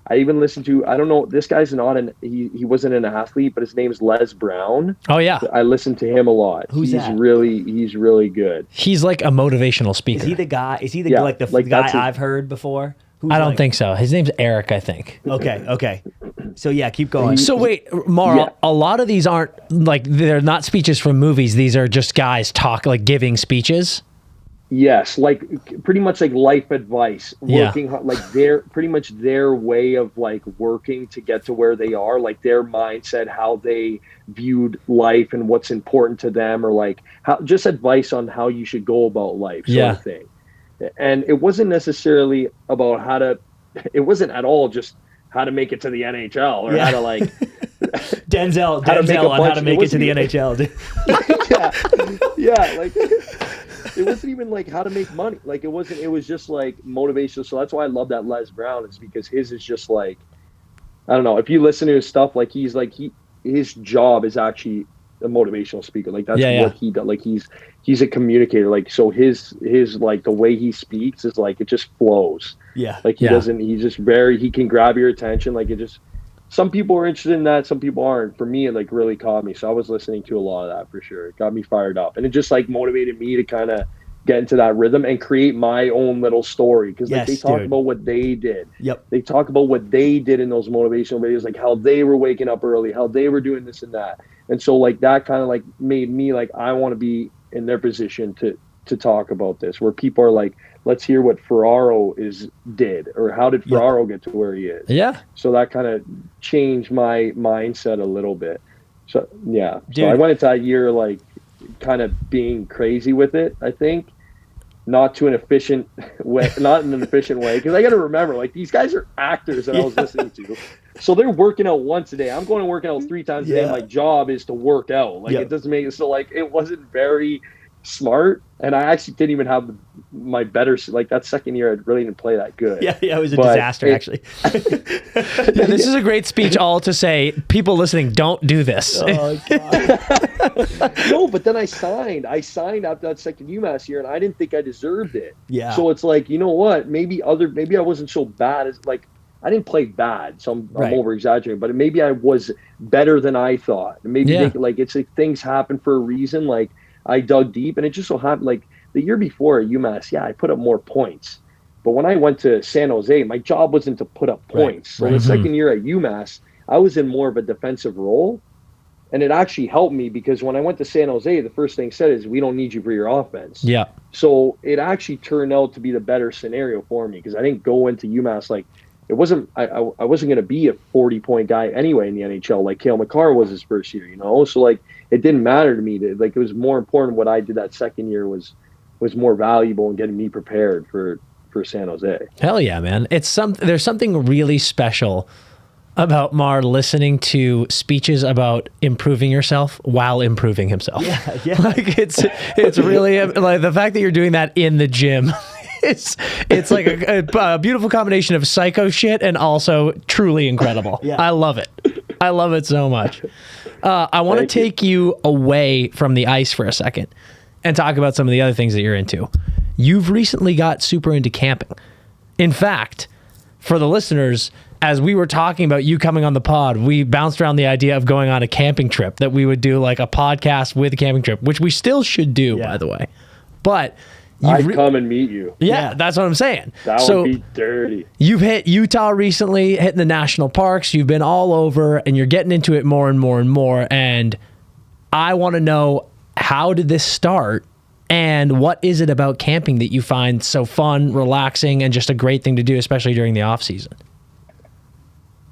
S1: I even listened to, I don't know, this guy's not he wasn't an athlete, but his name's Les Brown.
S2: Oh yeah.
S1: I listened to him a lot.
S3: Who's
S1: he's
S3: that?
S1: He's really good.
S2: He's like a motivational speaker.
S3: Is he the guy? Is he the
S1: Yeah,
S3: like the
S1: like
S3: guy I've heard before? Who's
S2: I don't
S3: like-
S2: think so. His name's Eric, I think.
S3: Okay. So yeah, keep going.
S2: So wait, Mar,
S1: Yeah.
S2: a lot of these aren't like, they're not speeches from movies. These are just guys giving speeches.
S1: Yes, like pretty much like life advice, working hard, like pretty much their way of like working to get to where they are, like their mindset, how they viewed life and what's important to them, or like how just advice on how you should go about life, sort of thing. And it wasn't necessarily about it wasn't at all just how to make it to the NHL or how to like
S3: Denzel on how to make it to the NHL. Dude.
S1: yeah, like it wasn't even like how to make money. Like it was just like motivational. So that's why I love that Les Brown, is because his is just like, I don't know, if you listen to his stuff, like his job is actually a motivational speaker. Like that's what he does. Like he's a communicator. Like so his like the way he speaks is like it just flows.
S3: Yeah.
S1: Like he can grab your attention. Like it just, some people are interested in that, some people aren't. For me, it like really caught me. So I was listening to a lot of that for sure. It got me fired up, and it just like motivated me to kind of get into that rhythm and create my own little story. Because like they talk about what they did.
S3: Yep.
S1: They talk about what they did in those motivational videos, like how they were waking up early, how they were doing this and that. And so like that kind of like made me like, I want to be in their position to talk about this, where people are like, let's hear what Ferraro did, or how did Ferraro get to where he is.
S2: Yeah.
S1: So that kind of changed my mindset a little bit. So yeah.
S3: Dude.
S1: So I went into that year like kind of being crazy with it, I think. Not in an efficient way, because I got to remember, like, these guys are actors that I was listening to, so they're working out once a day. I'm going to work out 3 times a day. My job is to work out. Like, it doesn't make it so like it wasn't very smart, and I actually didn't even have my better, like that second year I really didn't play that good.
S3: Yeah, it was a disaster actually.
S2: This is a great speech, all to say, people listening, don't do this.
S3: Oh God.
S1: No, but then I signed after that second UMass year, and I didn't think I deserved it.
S3: Yeah.
S1: So it's like, you know what, maybe I wasn't so bad as, like, I didn't play bad, so I'm over exaggerating, but maybe I was better than I thought. Maybe it's like things happen for a reason. Like, I dug deep, and it just so happened, like, the year before at UMass, I put up more points. But when I went to San Jose, my job wasn't to put up points. So the second year at UMass, I was in more of a defensive role. And it actually helped me, because when I went to San Jose, the first thing said is, we don't need you for your offense.
S2: Yeah.
S1: So it actually turned out to be the better scenario for me, because I didn't go into UMass like, it wasn't, I wasn't going to be a 40-point guy anyway in the NHL, like Cale Makar was his first year, you know? So like, it didn't matter to me. Like, it was more important what I did that second year was more valuable in getting me prepared for San Jose.
S2: Hell yeah, man. There's something really special about Mar listening to speeches about improving yourself while improving himself.
S3: Yeah.
S2: Like it's really like the fact that you're doing that in the gym. It's like a beautiful combination of psycho shit and also truly incredible.
S3: Yeah.
S2: I love it. I love it so much. I want to take you away from the ice for a second and talk about some of the other things that you're into. You've recently got super into camping. In fact, for the listeners, as we were talking about you coming on the pod, we bounced around the idea of going on a camping trip, that we would do like a podcast with a camping trip, which we still should do, by the way. But
S1: I'd come and meet you.
S2: Yeah, that's what I'm saying.
S1: That would be dirty.
S2: You've hit Utah recently, hitting the national parks. You've been all over, and you're getting into it more and more and more. And I want to know, how did this start? And what is it about camping that you find so fun, relaxing, and just a great thing to do, especially during the off season?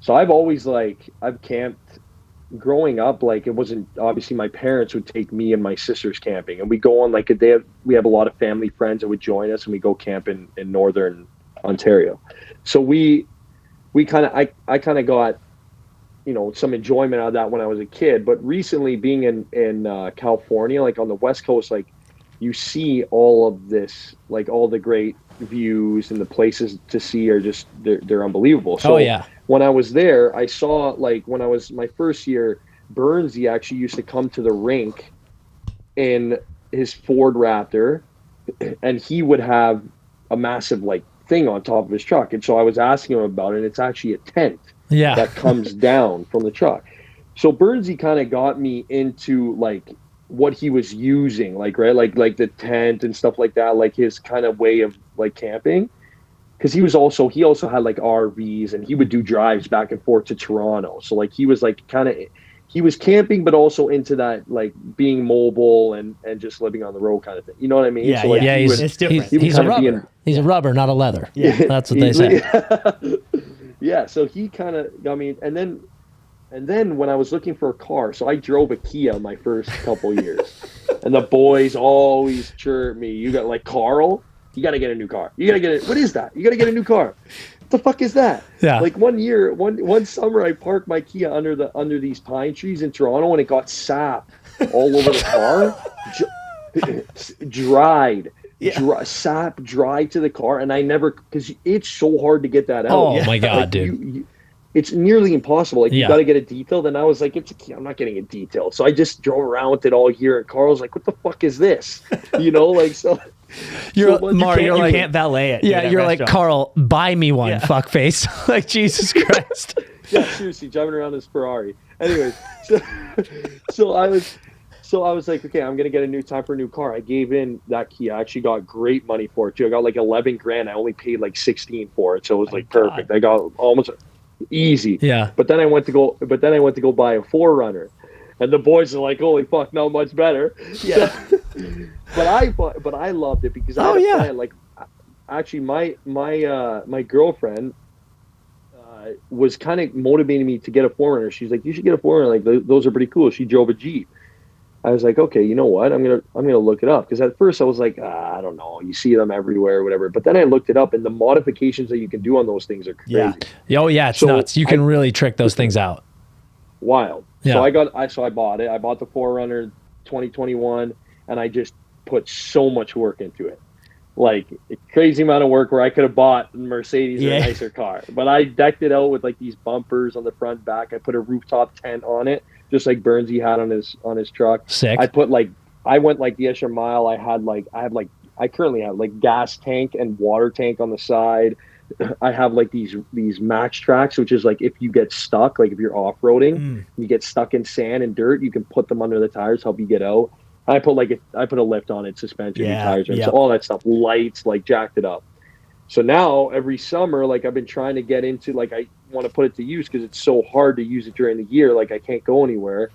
S1: So I've always I've camped growing up. Like, it wasn't, obviously my parents would take me and my sisters camping, and we go on we have a lot of family friends that would join us, and we go camp in northern Ontario. So I kind of got, some enjoyment out of that when I was a kid. But recently, being in California, like on the West Coast, like, you see all of this, like all the great views and the places to see are just, they're unbelievable. So when I was there, I saw, like, when I was my first year, Burnsy actually used to come to the rink in his Ford Raptor, and he would have a massive, like, thing on top of his truck. And so I was asking him about it, and it's actually a tent that comes down from the truck. So Burnsy kind of got me into like what he was using, like, right, like the tent and stuff like that, like his kind of way of like camping. Because he also had like RVs, and he would do drives back and forth to Toronto. So like he was like he was camping, but also into that like being mobile and just living on the road kind of thing. You know what I mean?
S3: Yeah,
S1: so, like,
S3: it's different.
S2: He's a rubber. He's a rubber, not a leather.
S3: Yeah,
S2: that's what they say.
S1: Yeah, so he kind of got me, and then when I was looking for a car, so I drove a Kia my first couple years, and the boys always chirp me. You got like Carl. You got to get a new car. You got to get it. What is that? You got to get a new car. What the fuck is that?
S2: Yeah.
S1: Like one summer, I parked my Kia under these pine trees in Toronto, and it got sap all over the car. Dried. Yeah. Sap dried to the car, and because it's so hard to get that out.
S2: Oh my god, dude.
S1: It's nearly impossible. Like, you got to get it detailed. And I was like, I'm not getting it detailed. So I just drove around with it all year. And Carl's like, what the fuck is this? You know, like, so.
S2: You're
S3: you can't valet it.
S2: Yeah, you're like, Carl, buy me one, fuckface. Like, Jesus Christ.
S1: Yeah, seriously, driving around this Ferrari. Anyways, so I was like, okay, I'm gonna get time for a new car. I gave in that Kia. I actually got great money for it too. I got like 11 grand. I only paid like 16 for it, so it was like perfect. I got almost easy.
S2: Yeah.
S1: But then I went to go buy a 4Runner, and the boys are like, holy fuck, not much better. Yeah. But I loved it because I had a plan. Like, actually, my girlfriend was kind of motivating me to get a 4Runner. She's like, you should get a 4Runner. Like, those are pretty cool. She drove a Jeep. I was like, okay, you know what? I'm gonna look it up, because at first I was like, I don't know. You see them everywhere, or whatever. But then I looked it up, and the modifications that you can do on those things are crazy.
S2: Yeah. Oh yeah, it's nuts. You can really trick those things out.
S1: Wild.
S2: Yeah.
S1: So I bought it. I bought the 4Runner 2021, and I just put so much work into it. Like, a crazy amount of work where I could have bought Mercedes or a nicer car. But I decked it out with like these bumpers on the front, back. I put a rooftop tent on it, just like Burnsy had on his truck.
S2: Sick.
S1: I went like the extra mile. I currently have like gas tank and water tank on the side. I have like these max tracks, which is like, if you get stuck, like if you're off-roading, you get stuck in sand and dirt, you can put them under the tires, help you get out. I put a lift on it, suspension, tires, so all that stuff, lights, like jacked it up. So now every summer, like, I've been trying to get into, like, I want to put it to use because it's so hard to use it during the year. Like, I can't go anywhere.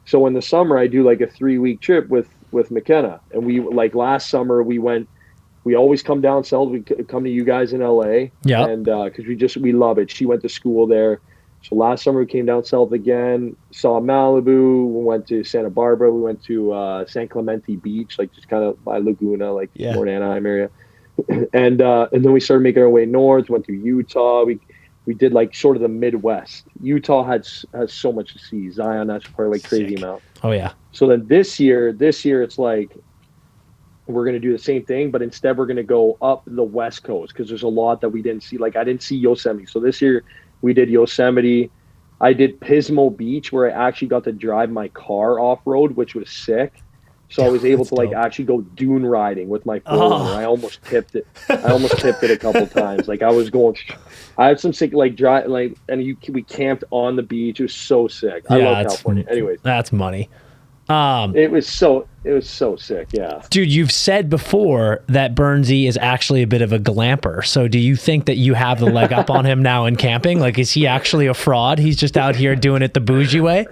S1: So in the summer, I do like a 3-week trip with McKenna. And we, like, last summer we always come down south. We come to you guys in LA.
S2: Yeah.
S1: And because we love it. She went to school there. So last summer we came down south again, saw Malibu, we went to Santa Barbara, we went to San Clemente Beach, like just kind of by Laguna, like North Anaheim area. And then we started making our way north, went to Utah. We did like sort of the Midwest. Utah has so much to see. Zion National Park, like crazy amount.
S2: Oh yeah.
S1: So then this year it's like, we're going to do the same thing, but instead we're going to go up the West Coast, because there's a lot that we didn't see. Like, I didn't see Yosemite. So this year we did Yosemite. I did Pismo Beach, where I actually got to drive my car off-road, which was sick. So I was able to like actually go dune riding with my 4Runner. I almost tipped it. A couple times. Like, I had some sick we camped on the beach. It was so sick. I love California. Anyways,
S2: that's money.
S1: It was so sick. Yeah.
S2: Dude, you've said before that Burnsy is actually a bit of a glamper. So do you think that you have the leg up on him now in camping? Like, is he actually a fraud? He's just out here doing it the bougie way?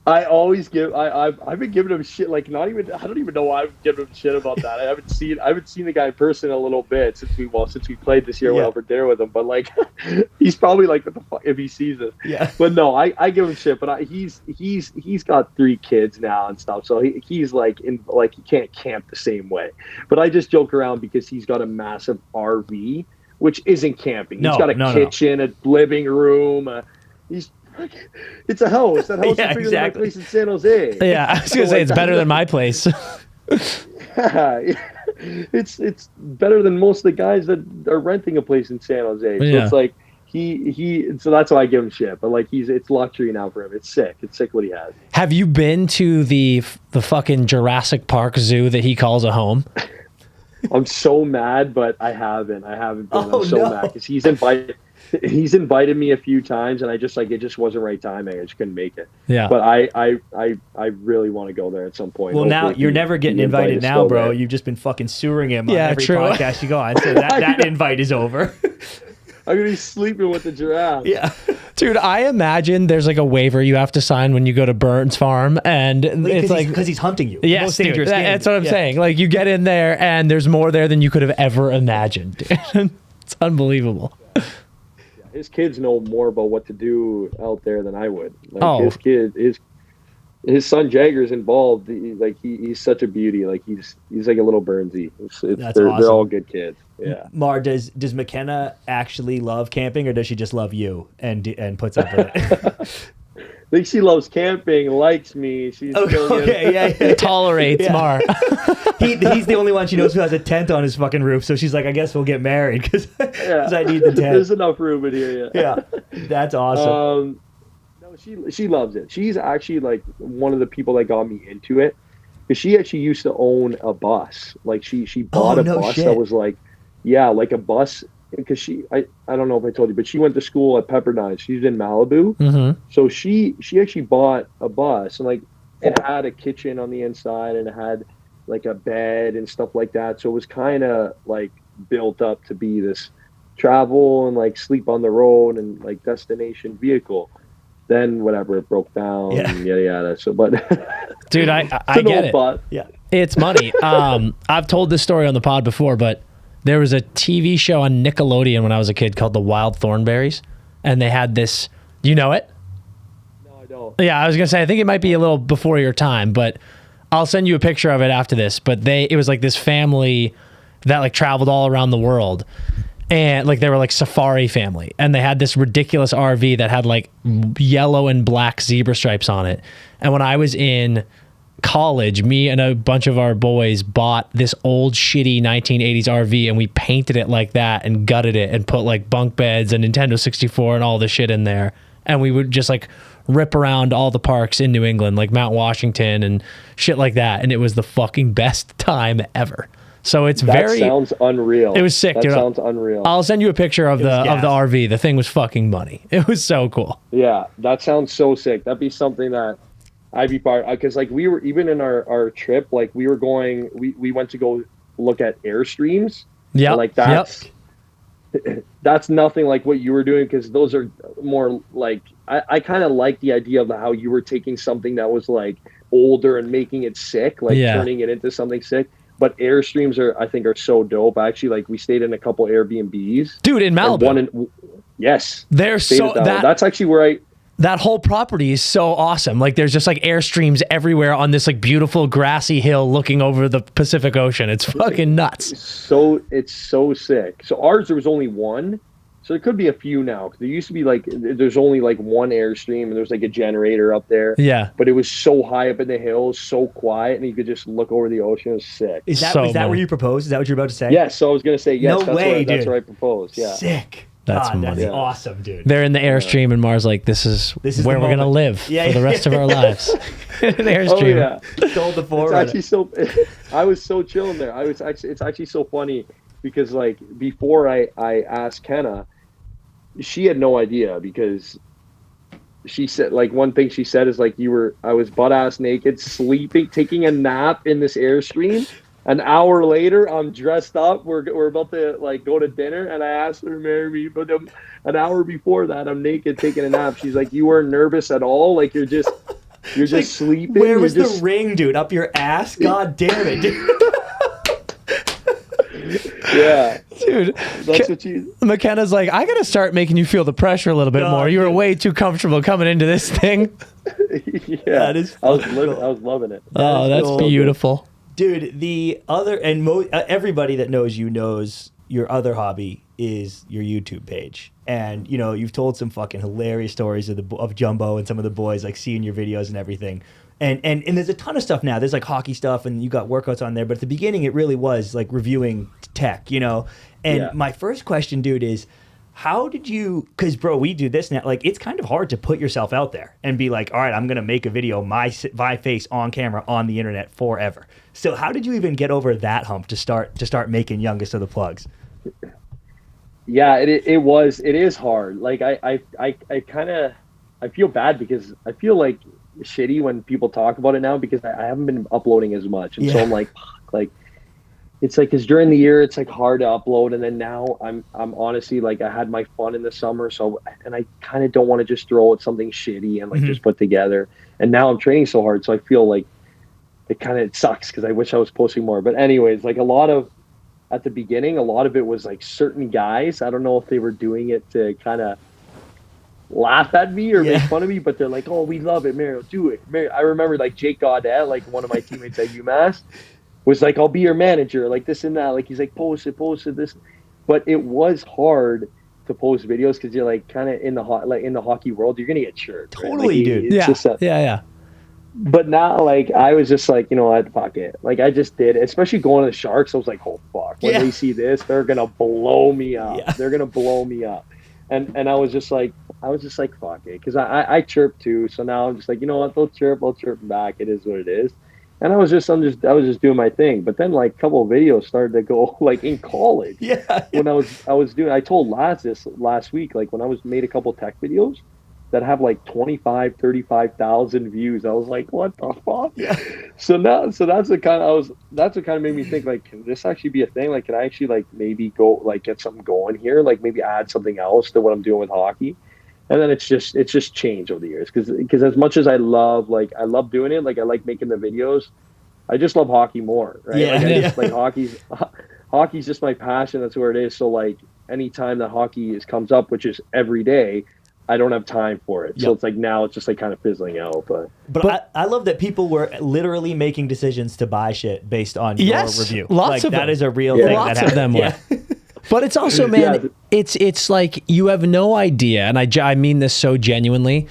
S1: I always I've been giving him shit, like, I don't even know why I've given him shit about that. I haven't seen the guy in person in a little bit since we played this year. Went over dinner with him, but like, he's probably like, what the fuck if he sees it.
S3: Yeah.
S1: But no, I give him shit, but he's got 3 kids now and stuff, so he's like he can't camp the same way. But I just joke around because he's got a massive RV, which isn't camping. He's got a kitchen, a living room. It's a house. That house is bigger than my place in San Jose.
S2: Yeah, I was gonna say it's better than my place.
S1: Yeah, it's better than most of the guys that are renting a place in San Jose. So it's like so that's why I give him shit. But like, it's luxury now for him. It's sick. It's sick what he has.
S2: Have you been to the fucking Jurassic Park zoo that he calls a home?
S1: I'm so mad, but I haven't been.
S3: Oh,
S1: I'm so
S3: no.
S1: mad because he's invited me a few times, and I just like it just wasn't right timing. I just couldn't make it.
S2: Yeah.
S1: But I really want to go there at some point.
S3: Well, now
S1: Hopefully
S3: you're never getting
S1: the invite
S3: invited
S1: is
S3: now,
S1: still
S3: bro.
S1: there.
S3: You've just been fucking sewering him
S2: Yeah,
S3: on every
S2: true.
S3: podcast you go on. So that invite is over.
S1: I'm gonna be sleeping with the giraffe.
S3: Yeah.
S2: Dude, I imagine there's like a waiver you have to sign when you go to Burns Farm, and it's like
S3: because he's hunting you.
S2: yes,
S3: Most
S2: dude,
S3: dangerous game.
S2: that's what I'm
S3: Yeah.
S2: saying. Like you get in there, and there's more there than you could have ever imagined. Dude. It's unbelievable.
S1: His kids know more about what to do out there than I would. Like
S2: Oh.
S1: his son Jagger's involved. He's such a beauty. Like he's like a little Burnsy. They're
S3: awesome.
S1: all good kids. Yeah.
S3: Mar, does McKenna actually love camping, or does she just love you and puts up with it?
S1: I think she loves camping, likes me. She's
S3: Okay, yeah.
S2: Tolerates
S3: Yeah.
S2: Mar.
S3: He's the only one she knows who has a tent on his fucking roof, so she's like, I guess we'll get married because I need the tent.
S1: There's enough room in here.
S3: Yeah, that's awesome.
S1: No, she loves it. She's actually like one of the people that got me into it because she actually used to own a bus. Like she bought a bus
S3: shit.
S1: that was like, yeah, like a bus. Because I don't know if I told you, but she went to school at Pepperdine. She's in Malibu, so she actually bought a bus, and like it had a kitchen on the inside, and it had like a bed and stuff like that. So it was kind of like built up to be this travel and like sleep on the road and like destination vehicle. Then whatever, it broke down.
S3: Yeah.
S1: And yada. So, but
S2: Dude, I get it.
S3: Yeah.
S2: It's money. I've told this story on the pod before, but there was a TV show on Nickelodeon when I was a kid called The Wild Thornberrys, and they had this. Do you know it?
S1: No, I don't.
S2: Yeah, I was gonna say I think it might be a little before your time, but I'll send you a picture of it after this. But it was like this family that like traveled all around the world, and like they were like safari family, and they had this ridiculous RV that had like yellow and black zebra stripes on it. And when I was in college, me and a bunch of our boys bought this old shitty 1980s RV, and we painted it like that and gutted it and put like bunk beds and Nintendo 64 and all the shit in there, and we would just like rip around all the parks in New England, like Mount Washington and shit like that, and it was the fucking best time ever. So it's
S1: That
S2: very
S1: sounds unreal.
S2: It was sick,
S1: that
S2: dude.
S1: Sounds unreal.
S2: I'll send you a picture of the
S3: gas.
S2: RV. The thing was fucking money. It was so cool.
S1: Yeah, that sounds so sick. That'd be something that I'd be part, because like we were even in our trip, like we went to go look at Airstreams.
S2: Yeah,
S1: like that's nothing like what you were doing, because those are more like I kind of like the idea of how you were taking something that was like older and making it sick, like turning it into something sick. But Airstreams I think are so dope. Actually, like we stayed in a couple Airbnbs,
S2: dude, in Malibu.
S1: Yes,
S2: they're so
S1: that's actually where
S2: that whole property is so awesome. Like there's just like Airstreams everywhere on this like beautiful grassy hill looking over the Pacific Ocean. It's fucking nuts.
S1: It's so sick. So ours, there was only one. So there could be a few now. 'Cause there used to be like, there's only like one Airstream, and there's like a generator up there.
S2: Yeah.
S1: But it was so high up in the hills, so quiet, and you could just look over the ocean. It was sick.
S3: Is that
S2: So
S3: where you proposed? Is that what you're about to say?
S1: Yes. So I was going to say, yes,
S3: No way,
S1: that's
S3: dude.
S1: where I proposed. Yeah.
S3: Sick.
S2: That's money.
S3: That's awesome, dude.
S2: They're in the Airstream, and Mars like, this is
S3: the
S2: where we're gonna
S3: moment.
S2: live for the rest of our lives. An Airstream.
S1: Oh, yeah.
S3: Told the
S1: It's
S3: forward.
S1: actually so. I was so chilling there. It's actually so funny because like before I asked Kenna, she had no idea, because she said like one thing she said is like I was butt ass naked sleeping, taking a nap in this Airstream. An hour later, I'm dressed up. We're about to like go to dinner, and I asked her to marry me. But an hour before that, I'm naked taking a nap. She's like, "You weren't nervous at all? Like you're just
S3: like,
S1: sleeping."
S3: Where was the ring, dude? Up your ass? God damn it, dude.
S1: Yeah,
S2: Dude,
S1: that's what you.
S2: McKenna's like, I gotta start making you feel the pressure a little bit more. You were way too comfortable coming into this thing.
S1: Yeah,
S3: That is
S1: I was
S3: cool.
S1: I was loving it.
S2: Oh, that's
S3: cool.
S2: beautiful.
S3: Dude, the other, and everybody that knows you knows your other hobby is your YouTube page. And, you know, you've told some fucking hilarious stories of Jumbo and some of the boys, like seeing your videos and everything. And there's a ton of stuff now. There's like hockey stuff, and you got workouts on there. But at the beginning, it really was like reviewing tech, you know? And my first question, dude, is How did you, because bro, we do this now, like it's kind of hard to put yourself out there and be like, all right, I'm going to make a video, my face on camera on the internet forever. So how did you even get over that hump to start making Youngest of the Plugs?
S1: Yeah, it is hard. Like I kind of, I feel bad because I feel like shitty when people talk about it now because I haven't been uploading as much. And so I'm like, fuck, like, it's like, cause during the year it's like hard to upload. And then now I'm honestly like, I had my fun in the summer. So, and I kind of don't want to just throw out something shitty and like just put together. And now I'm training so hard. So I feel like it sucks cause I wish I was posting more. But anyways, like at the beginning, a lot of it was like certain guys. I don't know if they were doing it to kind of laugh at me or make fun of me, but they're like, oh, we love it, Mario, do it. I remember like Jake Gaudet, like one of my teammates at UMass, was like, I'll be your manager, like this and that. Like he's like, post it, this. But it was hard to post videos because you're like kind of in the hockey world, you're gonna get chirped.
S3: Totally,
S1: right?
S3: like,
S1: dude.
S2: Yeah.
S1: But now, like, I was just like, you know what, fuck it. Like, I just did it. Especially going to the Sharks, I was like, oh, fuck. When they see this, they're going to blow me up. Yeah. They're going to blow me up. And I was just like, fuck it. Because I chirp too. So now I'm just like, you know what, they'll chirp. I'll chirp back. It is what it is. And I was just doing my thing. But then, like, a couple of videos started to go, like, in college. When I told Laz this last week, like, when I made a couple tech videos that have like 25, 35,000 views. I was like, what the fuck?
S3: Yeah.
S1: So that's what kind of made me think, like, can this actually be a thing? Like, can I actually like maybe go like get something going here? Like maybe add something else to what I'm doing with hockey. And then it's just changed over the years. Cause as much as I love doing it, like I like making the videos, I just love hockey more. Right.
S3: Yeah.
S1: Like hockey's just my passion. That's where it is. So like anytime that hockey comes up, which is every day, I don't have time for it. So it's like now it's just like kind of fizzling out.
S3: But I love that people were literally making decisions to buy shit based on your review.
S2: Lots of them.
S3: That is a real thing.
S2: Lots of them were. But it's also, man, it's like you have no idea, and I mean this so genuinely,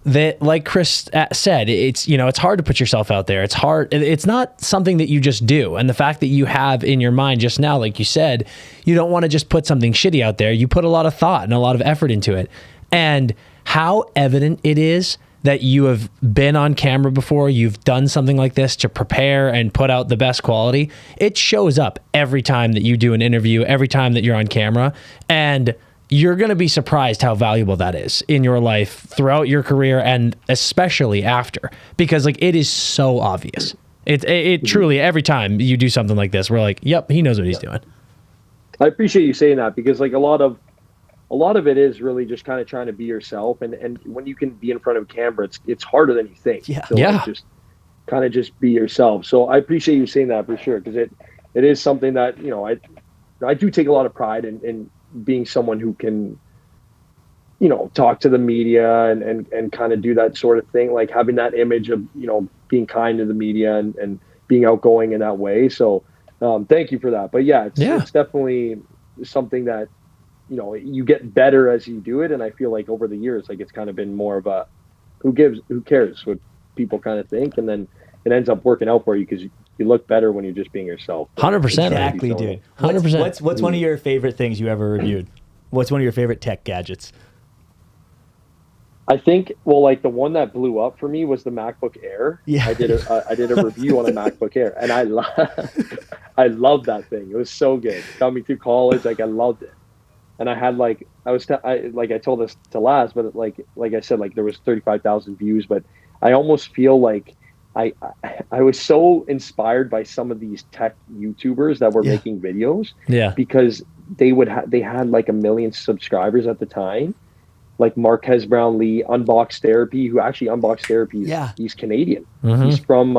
S2: that like Chris said, it's, you know, it's hard to put yourself out there. It's hard. It's not something that you just do. And the fact that you have in your mind just now, like you said, you don't want to just put something shitty out there. You put a lot of thought and a lot of effort into it. And how evident it is that you have been on camera before, you've done something like this to prepare and put out the best quality. It shows up every time that you do an interview, every time that you're on camera. And you're going to be surprised how valuable that is in your life throughout your career and especially after, because like it is so obvious. It truly, every time you do something like this, we're like, yep, he knows what he's doing.
S1: I appreciate you saying that because like a lot of it is really just kind of trying to be yourself, and when you can be in front of a camera, it's harder than you think. Like, just kind of just be yourself. So I appreciate you saying that for sure, because it is something that, you know, I do take a lot of pride in being someone who can, you know, talk to the media and kind of do that sort of thing, like having that image of, you know, being kind to the media and being outgoing in that way. So thank you for that. But it's definitely something that, you know, you get better as you do it. And I feel like over the years, like it's kind of been more of a who cares what people kind of think. And then it ends up working out for you because you look better when you're just being yourself.
S2: 100%.
S3: Exactly, dude.
S2: 100%.
S3: What's one of your favorite things you ever reviewed? What's one of your favorite tech gadgets?
S1: I think, well, like the one that blew up for me was the MacBook Air. Yeah. I did a review on a MacBook Air, and I loved that thing. It was so good. It got me through college. Like I loved it. And I had like I told this to Laz, but like I said, like there was 35,000 views, but I almost feel like I was so inspired by some of these tech YouTubers that were making videos, because they had like 1 million subscribers at the time, like Marquez Brownlee, Unbox Therapy, who actually Unbox Therapy he's Canadian, he's from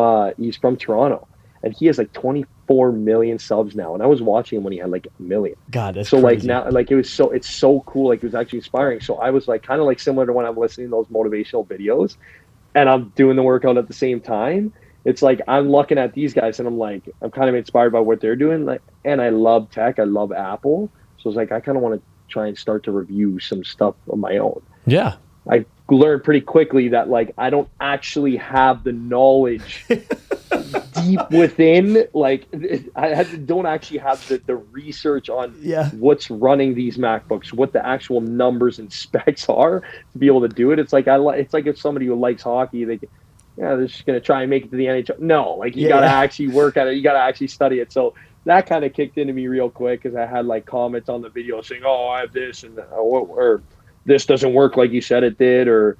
S1: Toronto, and he has like 24 million subs now. And I was watching him when he had like 1 million.
S3: God, that's
S1: so
S3: crazy.
S1: Like now, like it's so cool. Like it was actually inspiring. So I was like kind of like similar to when I'm listening to those motivational videos and I'm doing the workout at the same time. It's like I'm looking at these guys and I'm kind of inspired by what they're doing. Like, and I love tech. I love Apple. So it's like I kind of want to try and start to review some stuff on my own.
S2: Yeah.
S1: I learned pretty quickly that like I don't actually have the knowledge deep within, like don't actually have the research on what's running these MacBooks, what the actual numbers and specs are to be able to do it. It's like it's like if somebody who likes hockey, they're just gonna try and make it to the NHL. No, like you gotta actually work at it. You gotta actually study it. So that kind of kicked into me real quick because I had like comments on the video saying, "Oh, I have this and or this doesn't work like you said it did," or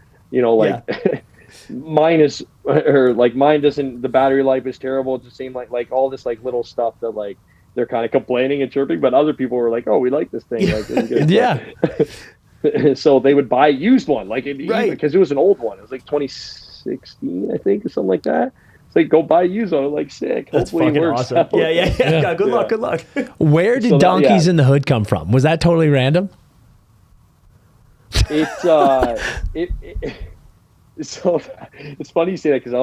S1: mine is, or like mine doesn't. The battery life is terrible. It just seemed like all this like little stuff that like they're kind of complaining and chirping, but other people were like, "Oh, we like this thing." Like, so they would buy a used one, like because it was an old one. It was like 2016, I think, or something like that. Like, go buy a used one. I'm like, sick.
S3: That's
S1: hopefully
S3: fucking
S1: it works
S3: awesome.
S1: out.
S3: Yeah. Good luck.
S2: Where did Donkeys in the Hood come from? Was that totally random?
S1: It's so it's funny you say that because I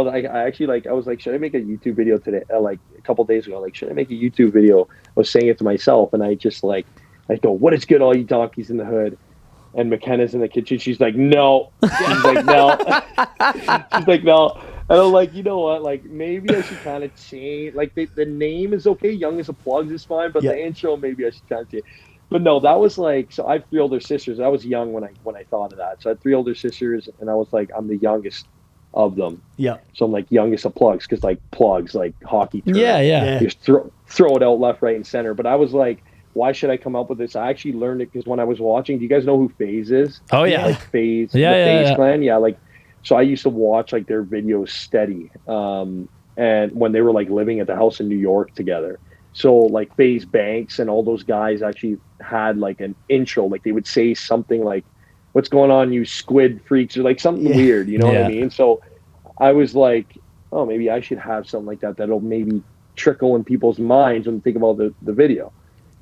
S1: was like, should I make a YouTube video today? Like a couple days ago, like, should I make a YouTube video? I was saying it to myself, and I just like, I go, what is good, all you donkeys in the hood? And McKenna's in the kitchen. She's like, no. She's like, no. She's like, no. And I'm like, you know what? Like, maybe I should kind of change. Like, the name is okay. Young as a Plugs is fine, but the intro, maybe I should kind of change. But no, that was like, so I have 3 older sisters. I was young when I thought of that. So I had 3 older sisters, and I was like, I'm the youngest of them.
S3: Yeah.
S1: So I'm like youngest of Plugs, because like Plugs, like hockey term.
S2: Yeah.
S1: You just throw it out left, right, and center. But I was like, why should I come up with this? I actually learned it because when I was watching, do you guys know who FaZe is?
S2: Oh yeah.
S1: Like FaZe, the FaZe clan. Yeah, like, so I used to watch like their videos steady. And when they were like living at the house in New York together. So like FaZe Banks and all those guys actually had like an intro, like they would say something like, what's going on, you squid freaks, or like something weird, you know what I mean? So I was like, oh, maybe I should have something like that that'll maybe trickle in people's minds when they think about the video.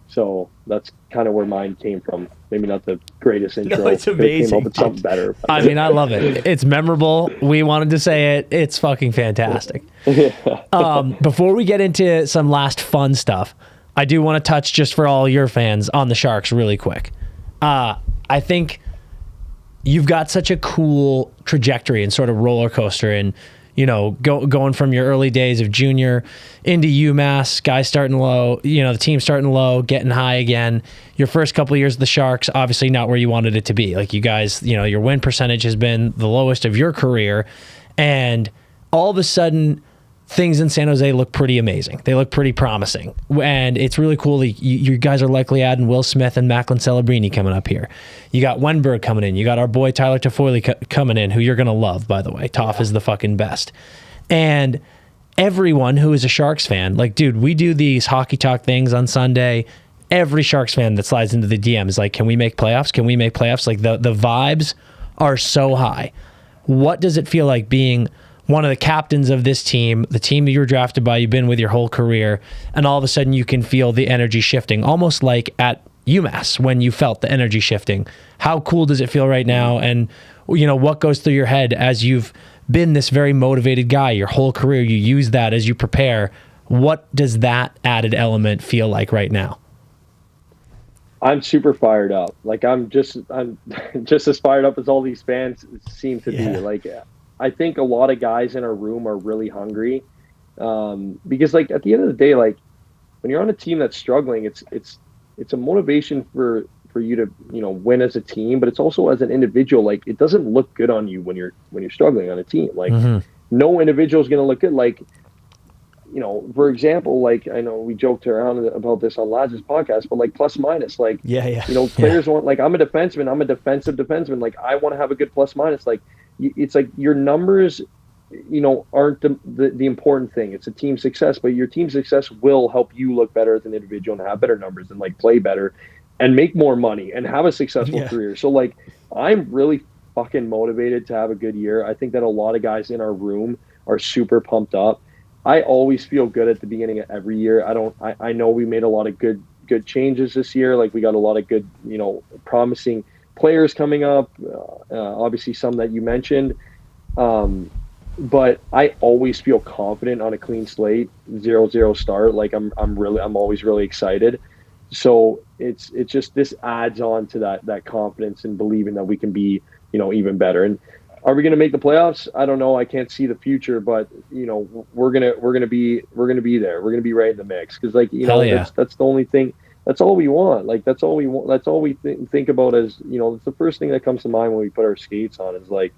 S1: So that's kind of where mine came from. Maybe not the greatest intro.
S3: No, it's amazing.
S1: Came up with something better.
S2: I mean, I love it. It's memorable. We wanted to say it. It's fucking fantastic. Before we get into some last fun stuff, I do want to touch, just for all your fans, on the Sharks really quick. I think you've got such a cool trajectory and sort of roller coaster in, you know, going from your early days of junior into UMass, guys starting low, you know, the team starting low, getting high again. Your first couple of years of the Sharks, obviously not where you wanted it to be. Like, you guys, you know, your win percentage has been the lowest of your career. And all of a sudden, things in San Jose look pretty amazing. They look pretty promising. And it's really cool that you guys are likely adding Will Smith and Macklin Celebrini coming up here. You got Wenberg coming in. You got our boy Tyler Toffoli coming in, who you're going to love, by the way. Toff is the fucking best. And everyone who is a Sharks fan, like, dude, we do these hockey talk things on Sunday. Every Sharks fan that slides into the DM is like, can we make playoffs? Can we make playoffs? Like, the vibes are so high. What does it feel like being one of the captains of this team, the team that you were drafted by, you've been with your whole career, and all of a sudden you can feel the energy shifting, almost like at UMass when you felt the energy shifting? How cool does it feel right now? And, you know, what goes through your head as you've been this very motivated guy your whole career? You use that as you prepare. What does that added element feel like right now?
S1: I'm super fired up. Like, I'm just as fired up as all these fans seem to be. Like, I think a lot of guys in our room are really hungry, because, like, at the end of the day, like, when you're on a team that's struggling, it's a motivation for you to, you know, win as a team, but it's also as an individual. Like, it doesn't look good on you when you're struggling on a team. Like, no individual is going to look good. Like, you know, for example, like, I know we joked around about this on Laz's podcast, but like, plus minus, like, you know, players want, like, I'm a defenseman, I'm a defensive defenseman. Like, I want to have a good plus minus. Like, it's like your numbers, you know, aren't the important thing. It's a team success, but your team success will help you look better as an individual and have better numbers and, like, play better and make more money and have a successful career. So, like, I'm really fucking motivated to have a good year. I think that a lot of guys in our room are super pumped up. I always feel good at the beginning of every year. I know we made a lot of good changes this year. Like, we got a lot of good, you know, promising players coming up, obviously some that you mentioned, but I always feel confident on a clean slate, 0-0 start. Like, I'm always really excited. So it's just, this adds on to that confidence and believing that we can be, you know, even better. And Are we going to make the playoffs? I don't know. I can't see the future, but we're gonna be there. We're gonna be right in the mix because, like, that's the only thing. That's all we want. Like, that's all we want. That's all we think about. As it's the first thing that comes to mind when we put our skates on. Is like,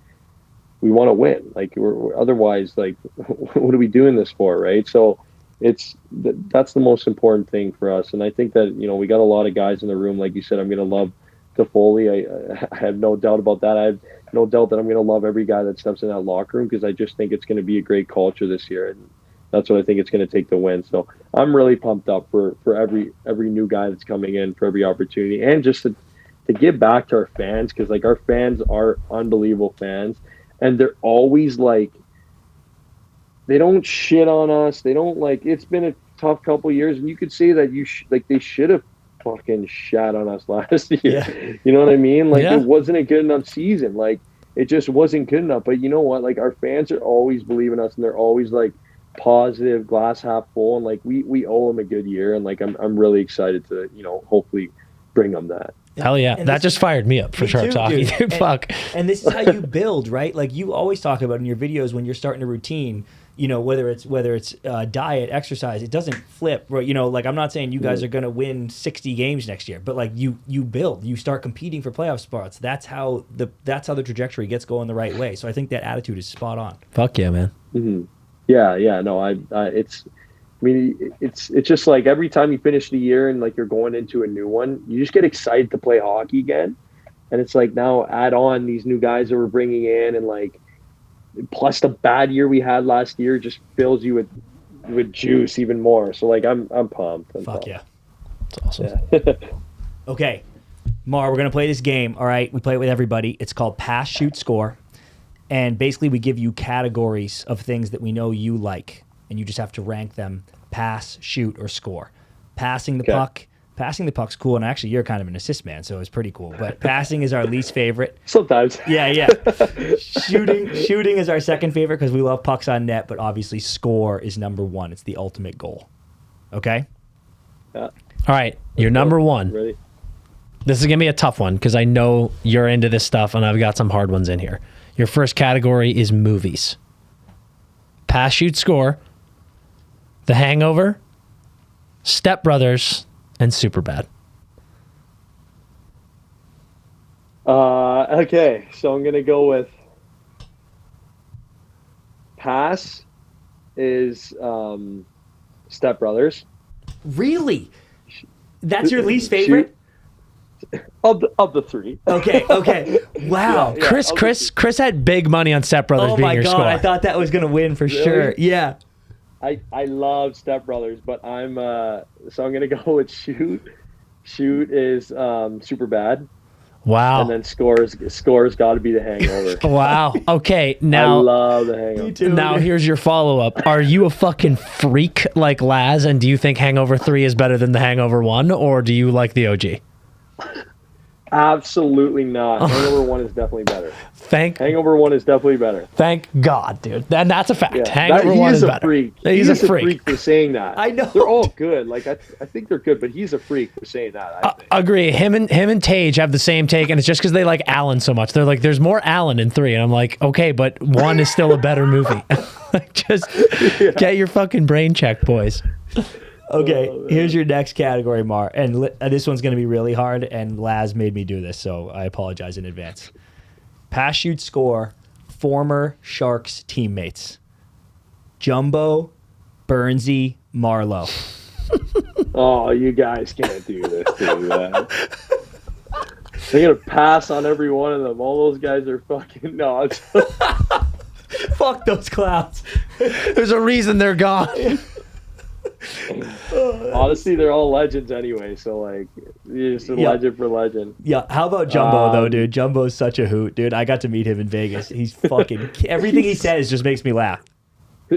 S1: we want to win. Like, we're otherwise, like, what are we doing this for, right? So that's the most important thing for us. And I think that we got a lot of guys in the room. Like you said, I'm gonna love Toffoli. I have no doubt about that. I have no doubt that I'm going to love every guy that steps in that locker room because I just think it's going to be a great culture this year, and that's what I think it's going to take to win. So I'm really pumped up for every new guy that's coming in, for every opportunity, and just to give back to our fans, because, like, our fans are unbelievable fans, and they're always like, they don't shit on us. They don't, like, it's been a tough couple years, and you could say that they should have fucking shat on us last year.
S3: Yeah.
S1: You know what I mean? Like, It wasn't a good enough season. Like, it just wasn't good enough. But you know what? Like, our fans are always believing us, and they're always, like, positive, glass half full, and, like, we owe them a good year. And, like, I'm really excited to hopefully bring them that.
S2: Hell yeah. And that just fired me up for sharp talking. Dude, fuck.
S3: And this is how you build, right? Like, you always talk about in your videos when you're starting a routine, whether it's diet, exercise, it doesn't flip, right? Like, I'm not saying you guys are going to win 60 games next year, but, like, you build, you start competing for playoff spots. That's how the trajectory gets going the right way. So I think that attitude is spot on.
S2: Fuck yeah, man.
S1: Mm-hmm. Yeah. No, it's just like every time you finish the year and, like, you're going into a new one, you just get excited to play hockey again. And it's like, now add on these new guys that we're bringing in, and, like, plus the bad year we had last year just fills you with juice even more. So, like, I'm pumped.
S3: Fuck yeah.
S2: That's awesome.
S1: Yeah.
S3: Okay. Mar, we're going to play this game. All right. We play it with everybody. It's called Pass, Shoot, Score. And basically we give you categories of things that we know you like, and you just have to rank them: pass, shoot, or score. Passing the puck. Passing the puck's cool, and actually you're kind of an assist man, so it's pretty cool. But passing is our least favorite.
S1: Sometimes.
S3: Yeah. Shooting is our second favorite because we love pucks on net, but obviously score is number one. It's the ultimate goal. Okay?
S1: Yeah.
S2: All right, you're number one.
S1: Ready?
S2: This is going to be a tough one because I know you're into this stuff, and I've got some hard ones in here. Your first category is movies. Pass, shoot, score. The Hangover, Step Brothers, and Superbad.
S1: Okay, so I'm gonna go with pass is Step Brothers.
S3: Really? That's your least favorite?
S1: Of the three.
S3: Okay. Wow.
S1: Yeah,
S2: Chris had big money on Step Brothers being your score.
S3: Oh my god, I thought that was gonna win for sure. Yeah.
S1: I love Step Brothers, but so I'm gonna go with shoot. Shoot is super bad.
S2: Wow.
S1: And then scores got to be The Hangover.
S2: Wow. Okay. Now
S1: I love The Hangover.
S3: Me too.
S2: Now here's your follow-up. Are you a fucking freak like Laz, and do you think Hangover 3 is better than The Hangover 1, or do you like the OG?
S1: Absolutely not. Hangover 1 is definitely better. Hangover 1 is definitely better.
S2: Thank God, dude. And that's a fact.
S1: Yeah,
S2: Hangover 1 is better.
S1: Freak.
S2: He's a freak
S1: for saying that.
S3: I know.
S1: They're all good. Like, I think they're good, but he's a freak for saying that. I think.
S2: Agree. Him and Tage have the same take, and it's just because they like Alan so much. They're like, there's more Alan in 3. And I'm like, okay, but 1 is still a better movie. Just get your fucking brain checked, boys.
S3: Okay, here's your next category, Mar. And this one's going to be really hard, and Laz made me do this, so I apologize in advance. Pass, shoot, score, former Sharks teammates. Jumbo, Burnsy, Marlowe.
S1: Oh, you guys can't do this to me, man. They're going to pass on every one of them. All those guys are fucking nuts.
S3: Fuck those clowns.
S2: There's a reason they're gone.
S1: Honestly, they're all legends anyway, so, like, you're just a legend for legend.
S3: Yeah, how about Jumbo, though, dude? Jumbo's such a hoot, dude. I got to meet him in Vegas. He's fucking... everything he says just makes me laugh.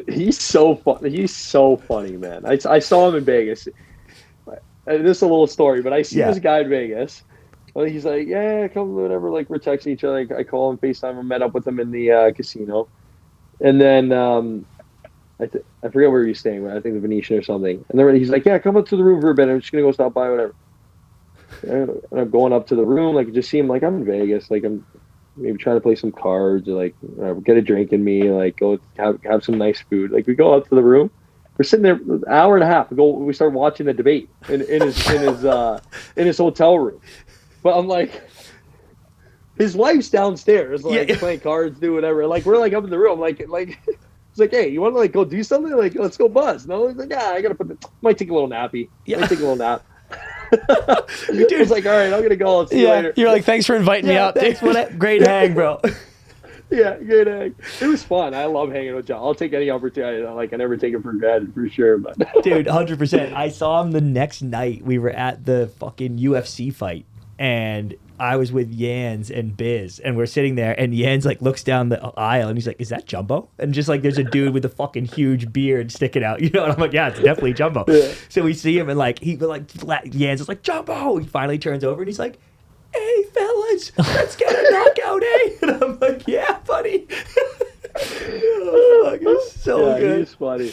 S1: He's so funny. He's so funny, man. I saw him in Vegas. This is a little story, but I see this guy in Vegas. Well, he's like, yeah, come, whatever. Like, we're texting each other. I call him, FaceTime. I met up with him in the casino. And then... I forget where he was staying, I think the Venetian or something. And then he's like, yeah, come up to the room for a bit. I'm just going to go stop by, whatever. And I'm going up to the room, like, just see him, like, I'm in Vegas. Like, I'm maybe trying to play some cards or like get a drink in me, like go have some nice food. Like we go out to the room, we're sitting there an hour and a half. We start watching the debate in his hotel room. But I'm like, his wife's downstairs, like playing cards, do whatever. Like we're like up in the room, like it's like, hey, you want to like go do something? Like let's go buzz. No, he's like, yeah, I gotta might take a little nappy. Might take a little nap. Dude, it's like, all right, I'm gonna go. I'll see you later.
S2: You're like, thanks for inviting me out.
S3: Thanks, great hang, bro.
S1: Yeah, great hang. It was fun. I love hanging with John. I'll take any opportunity. Like I never take it for granted, for sure. But
S3: dude, 100%. I saw him the next night. We were at the fucking UFC fight, and I was with Jans and Biz, and we're sitting there, and Jans like looks down the aisle, and he's like, "Is that Jumbo?" And just like, there's a dude with a fucking huge beard sticking out, you know. And I'm like, "Yeah, it's definitely Jumbo." Yeah. So we see him, and like Jans is like, "Jumbo!" He finally turns over, and he's like, "Hey fellas, let's get a knockout, eh?" And I'm like, "Yeah, buddy." Oh, it's so good.
S1: He's funny.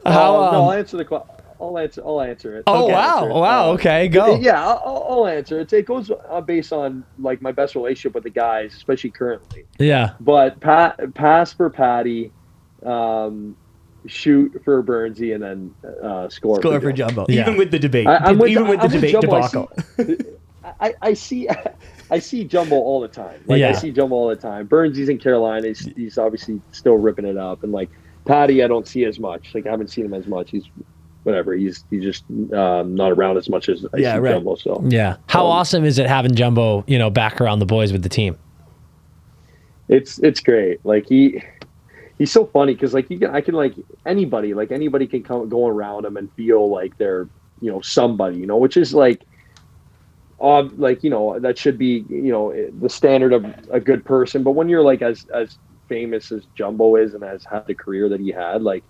S2: No,
S1: I'll answer the question. I'll answer it.
S2: Oh, okay. Wow. Okay, go.
S1: Yeah, I'll answer it. It goes based on like my best relationship with the guys, especially currently.
S2: Yeah.
S1: But pass for Patty, shoot for Burnsy, and then score for
S3: Jumbo.
S2: Yeah.
S3: Even with the debate.
S1: I'm with
S3: the debate
S1: Jumbo,
S3: debacle.
S1: I see Jumbo all the time. Like I see Jumbo all the time. Burnsy's in Carolina. He's obviously still ripping it up, and like Patty, I don't see as much. Like I haven't seen him as much. He's whatever. He's just not around as much as I see Jumbo. So
S2: how awesome is it having Jumbo, back around the boys with the team?
S1: It's great. Like he's so funny because like I can like anybody can go around him and feel like they're somebody, which is like that should be the standard of a good person. But when you're like as famous as Jumbo is and has had the career that he had, like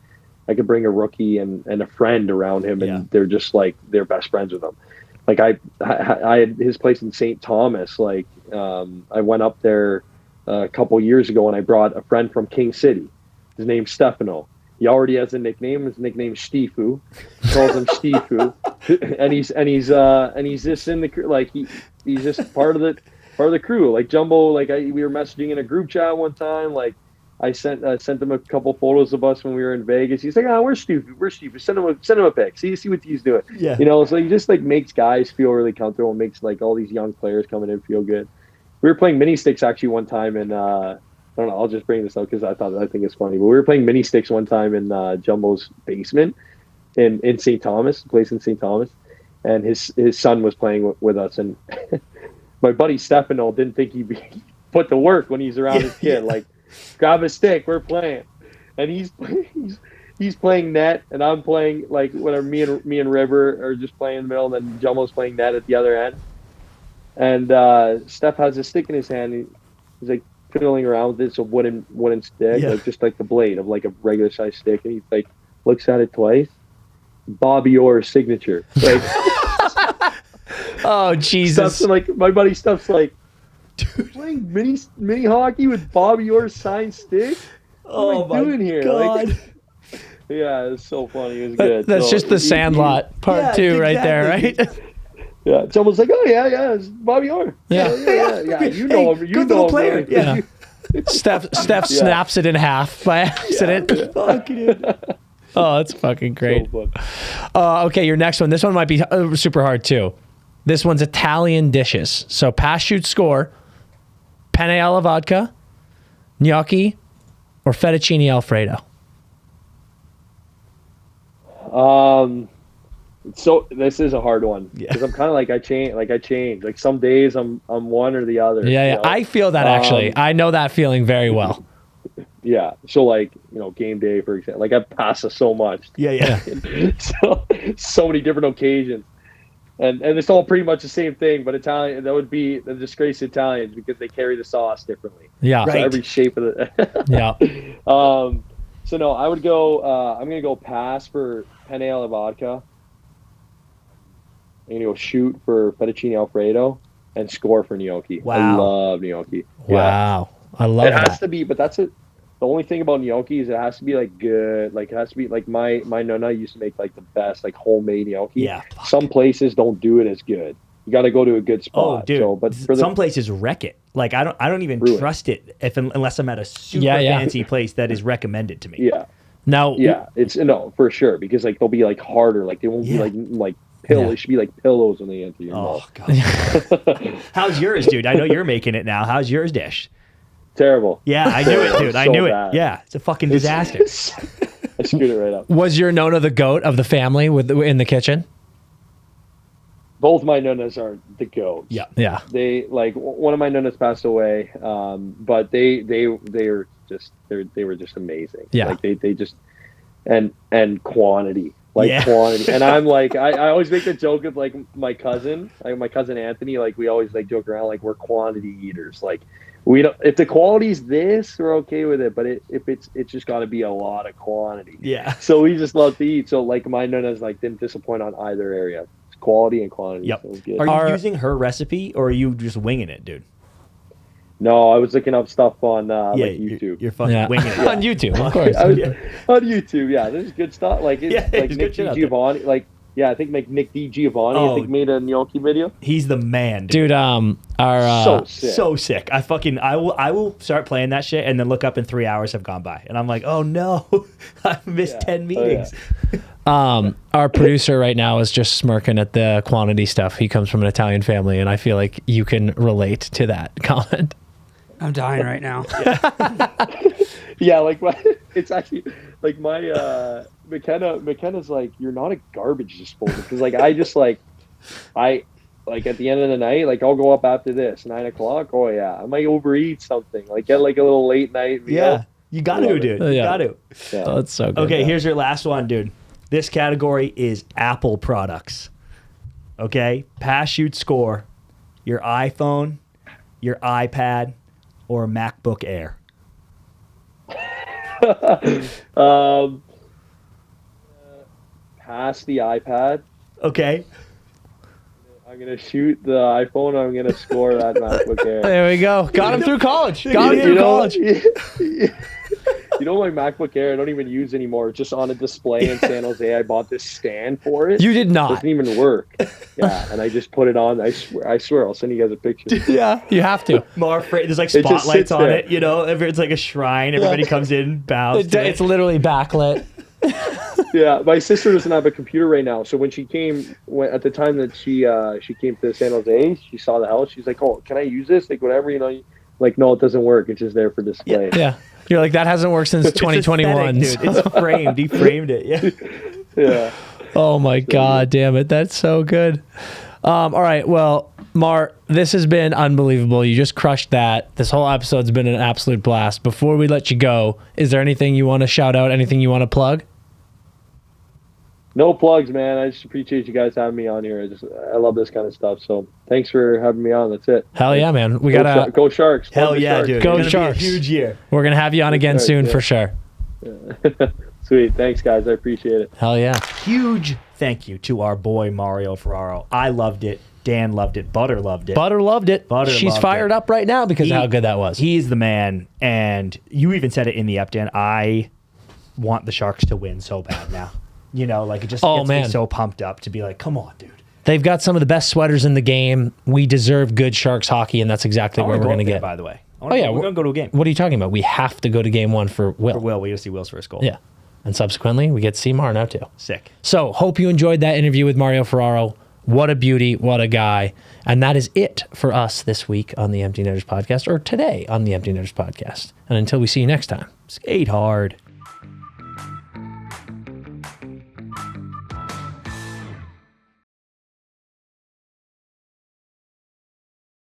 S1: I could bring a rookie and a friend around him, and they're just like they're best friends with him. Like I had his place in St. Thomas. Like I went up there a couple years ago, and I brought a friend from King City. His name's Stefano. He already has a nickname. His nickname's Stifu. He calls him Stifu, and he's just in the like he's just part of the crew. Like Jumbo, like we were messaging in a group chat one time. Like I sent him a couple photos of us when we were in Vegas. He's like, where's Stifu? Send him a pic. See what he's doing.
S3: Yeah.
S1: So he just like makes guys feel really comfortable and makes like all these young players coming in feel good. We were playing mini sticks actually one time, and I don't know. I'll just bring this up because I think it's funny. But we were playing mini sticks one time in Jumbo's basement in St. Thomas, place in St. Thomas, and his son was playing with us, and my buddy Stefano didn't think he'd be put to work when he's around his kid. Like, grab a stick, we're playing, and he's playing net, and I'm playing like whatever. Me and River are just playing in the middle, and then Jumbo's playing net at the other end. And Steph has a stick in his hand. He's like fiddling around with it. It's a wooden stick, like just like the blade of like a regular size stick. And he like looks at it twice. Bobby Orr's signature. Like,
S2: oh Jesus!
S1: Steph's like my buddy Steph's like, dude, playing mini hockey with Bobby Orr's signed stick. What am I doing here?
S3: God.
S1: Like, yeah, it's so funny. It was good.
S2: That's just the Sandlot part 2 right there, right?
S1: Yeah, someone's like, "Oh yeah, it's Bobby Orr." Yeah. You know him. You know him.
S3: Player.
S1: Yeah.
S2: Steph snaps it in half by accident. Oh, that's fucking great.
S1: So
S2: Okay, your next one. This one might be super hard too. This one's Italian dishes. So pass, shoot, score. Penne alla vodka, gnocchi, or fettuccine alfredo.
S1: So this is a hard one because I'm kind of like I change. Like some days I'm one or the other.
S2: Yeah. I feel that actually. I know that feeling very well.
S1: Yeah. So like game day for example. Like I pasta so much.
S3: Yeah.
S1: so many different occasions, and it's all pretty much the same thing. But Italian, that would be the disgrace to Italians because they carry the sauce differently.
S2: Yeah.
S1: So every shape of the.
S2: Yeah.
S1: So no, I would go. I'm gonna go pass for penne alla vodka. I'm going to go shoot for fettuccine alfredo and score for gnocchi.
S3: Wow.
S1: I love gnocchi.
S2: Wow. I love
S1: it.
S2: That.
S1: It has to be, but that's it. The only thing about gnocchi is it has to be like good. Like it has to be like my nonna used to make like the best like homemade gnocchi.
S3: Yeah.
S1: Some places don't do it as good. You got to go to a good spot.
S3: Oh, dude.
S1: So, but
S3: some places wreck it. Like I don't even trust it unless I'm at a super fancy place that is recommended to me.
S1: Yeah.
S2: Now,
S1: it's no for sure because like they'll be like harder, like they won't be like pillow. It should be like pillows when they enter your mouth.
S3: God. How's yours, dude? I know you're making it now. How's yours dish?
S1: Terrible.
S3: Yeah, I knew it, dude. I knew it. Yeah, it's a fucking disaster.
S1: I screwed it right up.
S2: Was your Nona the goat of the family in the kitchen?
S1: Both my nonas are the goats.
S2: Yeah.
S1: They like one of my nonas passed away, but they were just amazing.
S2: Yeah.
S1: Like they just and quantity. Quantity. And I'm like, I always make the joke of like my cousin Anthony, like we always like joke around like we're quantity eaters. Like we don't, if the quality's this, we're okay with it, but if it's just got to be a lot of quantity.
S3: Yeah.
S1: So we just love to eat. So like my nonas like didn't disappoint on either area. It's quality and quantity.
S3: Yep.
S1: So good.
S3: Are you using her recipe or are you just winging it, dude?
S1: No, I was looking up stuff on like YouTube.
S3: You're fucking winging it.
S2: On YouTube, of course.
S1: On YouTube, yeah. There's good stuff. Like like Nick DiGiovanni, like I think like Nick DiGiovanni, I think made a gnocchi video.
S3: He's the man, dude.
S1: So sick.
S3: I will start playing that shit and then look up and 3 hours have gone by and I'm like, oh no, I've missed 10 meetings.
S2: Our producer right now is just smirking at the quantity stuff. He comes from an Italian family, and I feel like you can relate to that comment.
S4: I'm dying right now.
S1: Yeah, like it's actually like my McKenna's like, you're not a garbage disposal because like I just like at the end of the night, like I'll go up after this 9 o'clock. Oh yeah, I might overeat something, like get like a little late night meal.
S3: Yeah, you got to, dude. You got to.
S1: Yeah.
S2: Oh, that's so good.
S3: Okay, here's your last one, dude. This category is Apple products. Okay, pass, shoot, score. Your iPhone, your iPad, or MacBook Air.
S1: Pass the iPad.
S3: Okay.
S1: I'm gonna shoot the iPhone. I'm gonna score that MacBook Air.
S2: There we go. Got him through college. College.
S1: You know my MacBook Air I don't even use anymore. It's just on a display in San Jose. I bought this stand for it.
S2: You did not.
S1: It doesn't even work. Yeah, and I just put it on. I swear, I'll send you guys a picture.
S2: Yeah, you have to.
S3: There's like spotlights on it, you know. It's like a shrine. Everybody comes in, bows.
S2: It's literally backlit.
S1: Yeah, my sister doesn't have a computer right now. So when she came, at the time that she came to San Jose, she saw the house. She's like, "Oh, can I use this? Like whatever, you know." Like, no, it doesn't work. It's just there for display.
S2: Yeah. You're like, that hasn't worked since 2021.
S3: Dude. It's framed. He framed it. Yeah.
S1: Yeah.
S2: Oh my God, damn it. That's so good. All right. Well, Mar, this has been unbelievable. You just crushed that. This whole episode's been an absolute blast. Before we let you go, is there anything you want to shout out? Anything you want to plug?
S1: No plugs, man. I just appreciate you guys having me on here. I love this kind of stuff. So thanks for having me on. That's it.
S2: Hell yeah, man. We gotta
S1: go Sharks.
S3: Hell yeah,
S1: Sharks.
S3: dude.
S2: Go Sharks.
S3: Be a huge year.
S2: We're gonna have you on again soon for sure.
S1: Yeah. Sweet. Thanks, guys. I appreciate it.
S2: Hell yeah.
S3: Huge thank you to our boy Mario Ferraro. I loved it. Dan loved it. Butter loved it.
S2: Butter loved it. She's
S3: loved
S2: fired up right now because of how good that was.
S3: He's the man. And you even said it in the up, Dan. I want the Sharks to win so bad now. You know, like it just gets me so pumped up to be like, come on, dude.
S2: They've got some of the best sweaters in the game. We deserve good Sharks hockey, and that's exactly where we're going to get.
S3: By the way.
S2: We're
S3: going to go to a game.
S2: What are you talking about? We have to go to game one for Will.
S3: For Will, we got to see Will's first goal.
S2: Yeah. And subsequently, we get to see Mar now, too.
S3: Sick.
S2: So, hope you enjoyed that interview with Mario Ferraro. What a beauty. What a guy. And that is it for us this week on the Empty Netters Podcast, or today on the Empty Netters Podcast. And until we see you next time,
S3: skate hard.